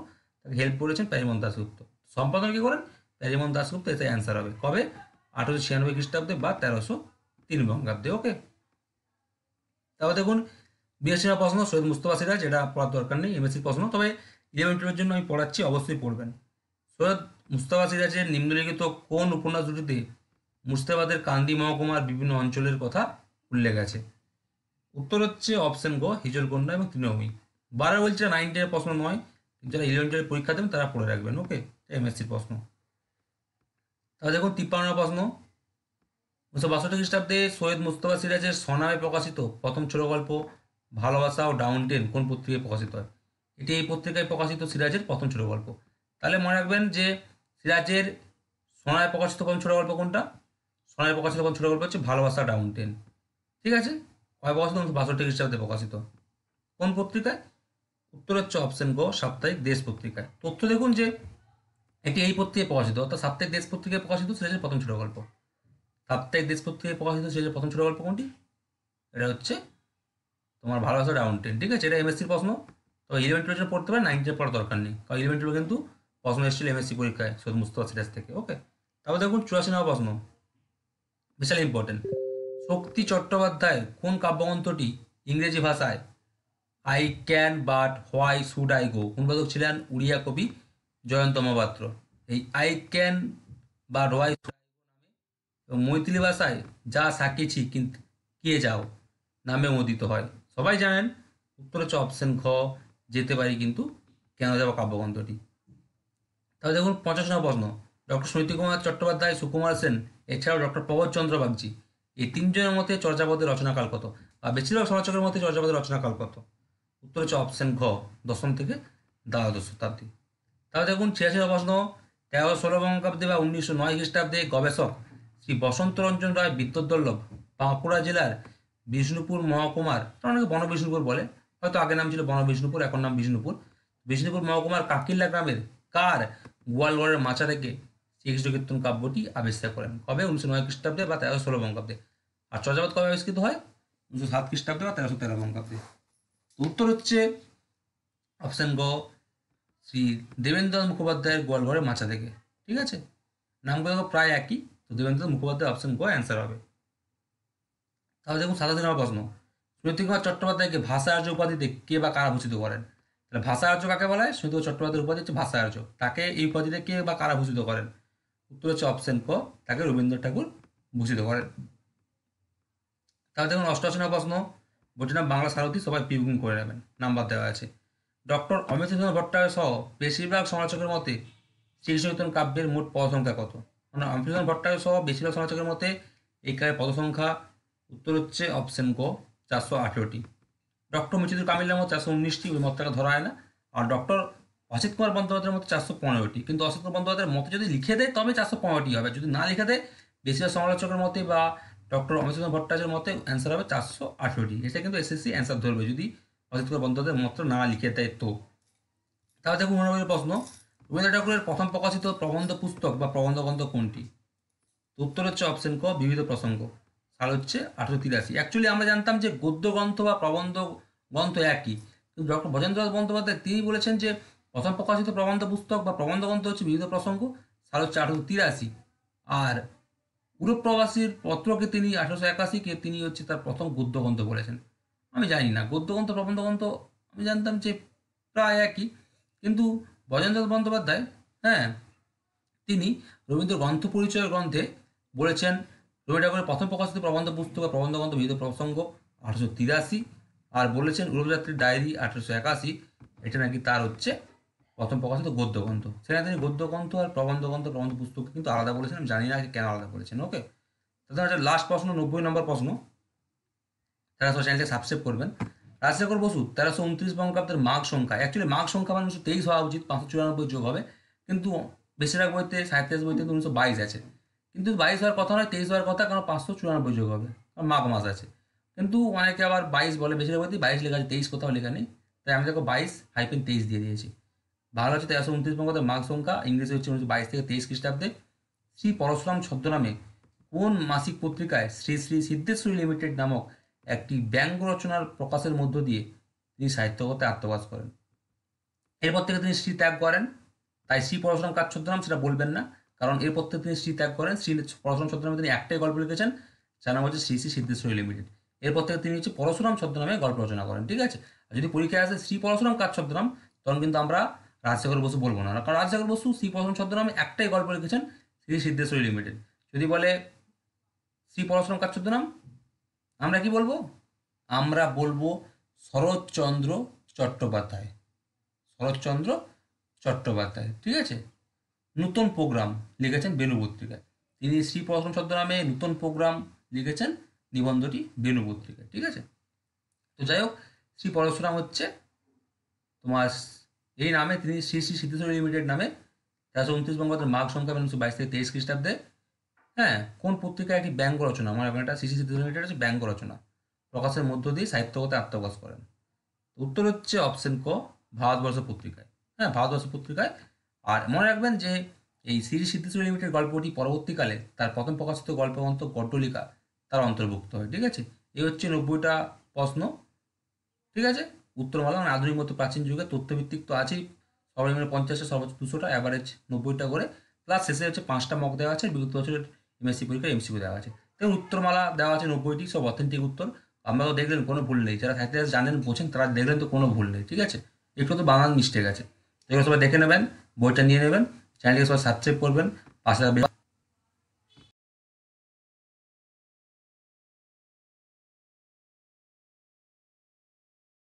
তাকে হেল্প করেছেন প্যারিমোহন দাশগুপ্ত। সম্পাদনা কি করেন? প্যারিমোহন দাশগুপ্ত, এতে অ্যান্সার হবে কবে? 1896 খ্রিস্টাব্দে বা 1303 বঙ্গাব্দে। ওকে, তারপর দেখুন 82 নম্বর প্রশ্ন, সৈয়দ মুস্তফা সিরাজ, এটা পড়ার দরকার নেই, এমএসসি প্রশ্ন, তবে 11-12 জন্য আমি পড়াচ্ছি, অবশ্যই পড়বেন। সৈয়দ মুস্তফা সিরাজের নিম্নলিখিত কোন উপন্যাস দুটিতে মুর্শিদাবাদের কান্দি মহকুমার বিভিন্ন অঞ্চলের কথা উল্লেখ আছে? উত্তর হচ্ছে অপশন গ হিজলকন্যা এবং তৃণভূমি। বারবার বলছে 9-10 প্রশ্ন নয়, যারা 11-12 পরীক্ষা দেবেন তারা পড়ে রাখবেন। ওকে, এমএসসির প্রশ্ন। তাহলে দেখুন 53 প্রশ্ন, 1962 খ্রিস্টাব্দে সৈয়দ মুস্তফা সিরাজের স্বনামে প্রকাশিত প্রথম ছোট গল্প ভালোবাসা ও ডাউনটেন কোন পত্রিকায় প্রকাশিত হয়? এটি এই পত্রিকায় প্রকাশিত সিরাজের প্রথম ছোট গল্প। তাহলে মনে রাখবেন যে সিরাজের সোনায় প্রকাশিত কোন ছোট গল্প কোনটা? সোনায় প্রকাশিত কোন ছোট গল্প হচ্ছে ভালোবাসা ডাউনটেন। ঠিক আছে, কয় প্রকাশিত? 1962 খ্রিস্টাব্দে প্রকাশিত। কোন পত্রিকায়? উত্তর হচ্ছে অপশন গ সাপ্তাহিক দেশ পত্রিকায়। তথ্য দেখুন যে এটি এই পত্রিকায় প্রকাশিত, অর্থাৎ সাপ্তাহিক দেশ পত্রিকায় প্রকাশিত সিরাজের প্রথম ছোট গল্প। সাপ্তাহিক দেশ পত্রিকায় প্রকাশিত সিরাজের প্রথম ছোট গল্প কোনটি? এটা হচ্ছে তোমার ভালোবাসা ডাউনটেন। ঠিক আছে, এটা এমএসসির প্রশ্ন। তো 11-12 পড়তে পারে, 9-10 পড়ার দরকার নেই, কারণ 11-12 কিন্তু প্রশ্ন এসেছিল এমএসসি পরীক্ষায় সৈয়দ মুস্তফা সিরাজ থেকে। ওকে, তারপর দেখুন 84 নম্বর প্রশ্ন, বিশাল ইম্পর্টেন্ট, শক্তি চট্টোপাধ্যায়ের কোন কাব্যগ্রন্থটি ইংরেজি ভাষায় I can but why should I go অনুবাদক ছিলেন উড়িয়া কবি জয়ন্ত মহাপাত্র? এই আই ক্যান বাট হোয়াই এবং মৈথিলি ভাষায় যা সাকিয়েছি কিন্তু কে যাও নামে অনুদিত হয়। সবাই জানেন, উত্তর হচ্ছে অপশন খ যেতে পারি কিন্তু কেন যাব কাব্যগ্রন্থটি। তাহলে দেখুন 50 নম্বর প্রশ্ন, ডক্টর সুনীতি কুমার চট্টোপাধ্যায়, সুকুমার সেন এছাড়াও ডক্টর প্রবোধচন্দ্র বাগচি, এই তিনজনের মধ্যে চর্যাপদের রচনাকাল কত? আর বেশিরভাগ সমালোচকের মধ্যে চর্যাপদের রচনাকাল কত? উত্তর হচ্ছে অপশন ঘ দশম থেকে দ্বাদশ শতাব্দী। তাহলে দেখুন 86 নম্বর প্রশ্ন, 1316 বঙ্গাব্দে বা 1909 খ্রিস্টাব্দে গবেষক শ্রী বসন্ত রঞ্জন রায় বিদ্যোদ্বল্লভ বাঁকুড়া জেলার বিষ্ণুপুর মহকুমার, অনেকে বনবিষ্ণুপুর বলে, হয়তো আগে নাম ছিল বনবিষ্ণুপুর, এখন নাম বিষ্ণুপুর, বিষ্ণুপুর মহকুমার কাকিল্লা গ্রামের কার গোয়ালগড়ের মাচা থেকে শ্রীকৃষ্ণ কীর্তন কাব্যটি আবিষ্কার করেন? কবে? 1909 খ্রিস্টাব্দে বা 1316 বঙ্গাব্দে। আর চর্যাপদ কবে আবিষ্কৃত হয়? 1907 খ্রিস্টাব্দে বা 1313 বঙ্গাব্দে। উত্তর হচ্ছে অপশন গ শ্রী দেবেন্দ্রনাথ মুখোপাধ্যায়ের গোয়ালঘরের মাচা থেকে। ঠিক আছে, নামগুলো প্রায় একই, তো দেবেন্দ্রনাথ মুখোপাধ্যায় অপশন গ অ্যান্সার হবে। তাহলে দেখুন 87 নম্বর প্রশ্ন, সুনীতি কুমার চট্টোপাধ্যায়কে ভাষা আর্য উপাধিতে কে বা কারা ভূষিত করেন? তাহলে ভাষা আর্য কাকে বলা হয়? সুনীতি কুমার চট্টোপাধ্যায়ের উপাধি হচ্ছে ভাষা আর্য, তাকে এই উপাধিতে কে বা কারা ভূষিত করেন? উত্তর হচ্ছে অপশন ক তাকে রবীন্দ্রনাথ ঠাকুর ভূষিত করেন। তাহলে দেখুন 88 নম্বর প্রশ্ন, বলছি না বাংলা সারথী, সবাই পিউকিং করে নেবেন, নাম্বার দেওয়া আছে। ডক্টর অমিতেন্দ্র ভট্টাচার্য সহ বেশিরভাগ সমালোচকের মতে শ্রীকৃষ্ণ কীর্তন কাব্যের মোট পদ সংখ্যা কত? মানে অমিতেন্দ্র ভট্টাচার্য সহ বেশিরভাগ সমালোচকের মতে এই কাব্যের পদ সংখ্যা, উত্তর হচ্ছে অপশন ক 418টি। ডক্টর মুচিদুর কামিলার মতো 419টি, ওই মতটাকে ধরা হয় না। আর ডক্টর অসিত কুমার বন্দ্যোপাধ্যায়ের মতো 415টি, কিন্তু অসিত কুমার বন্দ্যোপাধ্যায়ের মতে যদি লিখে দেয় তবে 415টি হবে, যদি না লিখে দেয় বেশিরভাগ সমালোচকের মতে বা ডক্টর অমৃতচন্দ্র ভট্টাচার্যের মতে অ্যান্সার হবে 418টি। এটা কিন্তু এসএসসি অ্যান্সার ধরবে যদি অসিত কুমার বন্দ্যোপাধ্যায়ের মত না লিখে দেয় তো। তাহলে দেখুন 19 প্রশ্ন, রবীন্দ্রনাথ ঠাকুরের প্রথম প্রকাশিত প্রবন্ধ পুস্তক বা প্রবন্ধ গ্রন্থ কোনটি? তো উত্তর হচ্ছে অপশন ক, বিবিধ প্রসঙ্গ। সাল হচ্ছে 1883। অ্যাকচুয়ালি আমরা জানতাম যে গদ্য গ্রন্থ বা প্রবন্ধ গ্রন্থ একই, কিন্তু ডক্টর ব্রজেন্দ্রনাথ বন্দ্যোপাধ্যায় তিনি বলেছেন যে প্রথম প্রকাশিত প্রবন্ধ পুস্তক বা প্রবন্ধ গ্রন্থ হচ্ছে বিবিধ প্রসঙ্গ, সাল হচ্ছে 1883। আর ইউরোপ প্রবাসীর পত্রকে তিনি 1881-কে তিনি হচ্ছে তার প্রথম গদ্য গ্রন্থ বলেছেন। আমি জানি না গদ্য গ্রন্থ প্রবন্ধ গ্রন্থ, আমি জানতাম যে প্রায় একই, কিন্তু ব্রজেন্দ্রনাথ বন্দ্যোপাধ্যায়, হ্যাঁ, তিনি রবীন্দ্র গ্রন্থ পরিচয় গ্রন্থে বলেছেন রবীন্দ্র ঠাকুরের প্রথম প্রকাশিত প্রবন্ধ পুস্তক প্রবন্ধ গ্রন্থ বিবিধ প্রসঙ্গ 1883, আর বলেছেন উড়োযাত্রীর ডায়েরি 1881, এটা নাকি তার হচ্ছে প্রথম প্রকাশিত গদ্য গ্রন্থ। সেখানে তিনি গদ্য গ্রন্থ আর প্রবন্ধ গ্রন্থ প্রবন্ধ পুস্তক কিন্তু আলাদা বলেছেন, আমি জানি না কেন আলাদা বলেছেন। ওকে, তাহলে হচ্ছে লাস্ট প্রশ্ন, 90 নম্বর প্রশ্ন, তারা সব চ্যানেলকে সাবস্ক্রাইব করবেন। রাজশেখর বসু 1329 বঙ্গাব্দের মাঘ সংখ্যা, অ্যাকচুয়ালি মাঘ সংখ্যা মানে 1923 হওয়া উচিত, 594 যোগ হবে, কিন্তু বেশিরভাগ বইতে সাহিত্য বইতে 1922 আছে, কিন্তু 22 হওয়ার কথা নয়, 23 হওয়ার কথা, কারণ 594 যোগ হবে, কারণ মাঘ মাস আছে। কিন্তু অনেকে আবার 22 বলে, বেশিরভাগ বইতে 22 লেখা আছে, 23 কোথাও লেখা নেই, তাই আমি দেখো 22-23 দিয়ে দিয়েছি। বাংলা হচ্ছে 1329 বঙ্গাব্দের মাঘ সংখ্যা, ইংরেজি হচ্ছে 1922 থেকে 23 খ্রিস্টাব্দে। শ্রী পরশুরাম ছদ্মনামে কোন মাসিক পত্রিকায় শ্রী শ্রী সিদ্ধেশ্বরী লিমিটেড নামক একটি ব্যঙ্গ রচনার প্রকাশের মধ্য দিয়ে তিনি সাহিত্যগতে আত্মপ্রকাশ করেন? এরপর থেকে তিনি শ্রী ত্যাগ করেন, তাই শ্রী পরশুরাম কার ছদ্মনাম সেটা বলবেন না, কারণ এরপর থেকে তিনি শ্রী ত্যাগ করেন। শ্রী পরশুরাম ছদ্মনামে তিনি একটাই গল্প লিখেছেন, যার নাম হচ্ছে শ্রী শ্রী সিদ্ধেশ্বরী লিমিটেড। এরপর থেকে তিনি হচ্ছে পরশুরাম ছদ্মনামে গল্প রচনা করেন, ঠিক আছে। আর যদি পরীক্ষায় আসে শ্রী পরশুরাম কার ছদ্মনাম, তখন কিন্তু আমরা রাজশেখর বসু বলবো না, কারণ রাজশেখর বসু শ্রী পরশুরাম ছদ্মনামে একটাই গল্প লিখেছেন, শ্রী সিদ্ধেশ্বরী লিমিটেড। যদি বলে শ্রী পরশুরাম কার ছদ্মনাম, আমরা কি বলবো? আমরা বলবো শরৎচন্দ্র চট্টোপাধ্যায়। শরৎচন্দ্র চট্টোপাধ্যায়, ঠিক আছে। নূতন প্রোগ্রাম লিখেছেন বেনু পত্রিকায়। তিনি শ্রী পরশুরাম ছদ্মনামে নূতন প্রোগ্রাম লিখেছেন নিবন্ধটি বেনু পত্রিকায়, ঠিক আছে। তো যাই হোক, শ্রী পরশুরাম হচ্ছে তোমার এই নামে তিনি শ্রী শ্রী সিদ্ধেশ্বরী লিমিটেড নামে 1329 বঙ্গাব্দের মাঘ সংখ্যা 1922 থেকে 23 খ্রিস্টাব্দে, হ্যাঁ, কোন পত্রিকায় একটি ব্যঙ্গ রচনা, আমার একটা শ্রী শ্রী সিদ্ধেশ্বরী লিমিটেড হচ্ছে ব্যঙ্গ রচনা প্রকাশের মধ্য দিয়ে সাহিত্যগত আত্মপ্রকাশ করেন? উত্তর হচ্ছে অপশন ক, ভারতবর্ষ পত্রিকায়। হ্যাঁ, ভারতবর্ষ পত্রিকায়। আর মনে রাখবেন যে এই শ্রী সিদ্ধেশ্বরী লিমিটেড গল্পটি পরবর্তীকালে তার প্রথম প্রকাশিত গল্পগ্রন্থ গড্ডলিকা তার অন্তর্ভুক্ত হয়, ঠিক আছে। এই হচ্ছে 90টা প্রশ্ন, ঠিক আছে। উত্তরমালা মানে আধুনিক মতো প্রাচীন যুগে তথ্যভিত্তিক তো আছেই, সর্বনিম্ন 50টা সর্বোচ্চ 200টা, অ্যাভারেজ 90টা করে, প্লাস শেষে হচ্ছে 5টা মক দেওয়া আছে, বিগত বছরের এমএসসি পরীক্ষার এমসিকিউ দেওয়া আছে। তেমন উত্তরমালা দেওয়া আছে 90টি, সব অথেন্টিক উত্তর। আমরা তো দেখলেন কোনো ভুল নেই, যারা সাহিত্য জানেন বোঝেন তারা দেখলেন তো কোনো ভুল নেই, ঠিক আছে। একটু তো বানান মিস্টেক আছে, এগুলো সবাই দেখে নেবেন, বইটা নিয়ে নেবেন, চ্যানেলটিকে সবাই সাবস্ক্রাইব করবেন, পাশে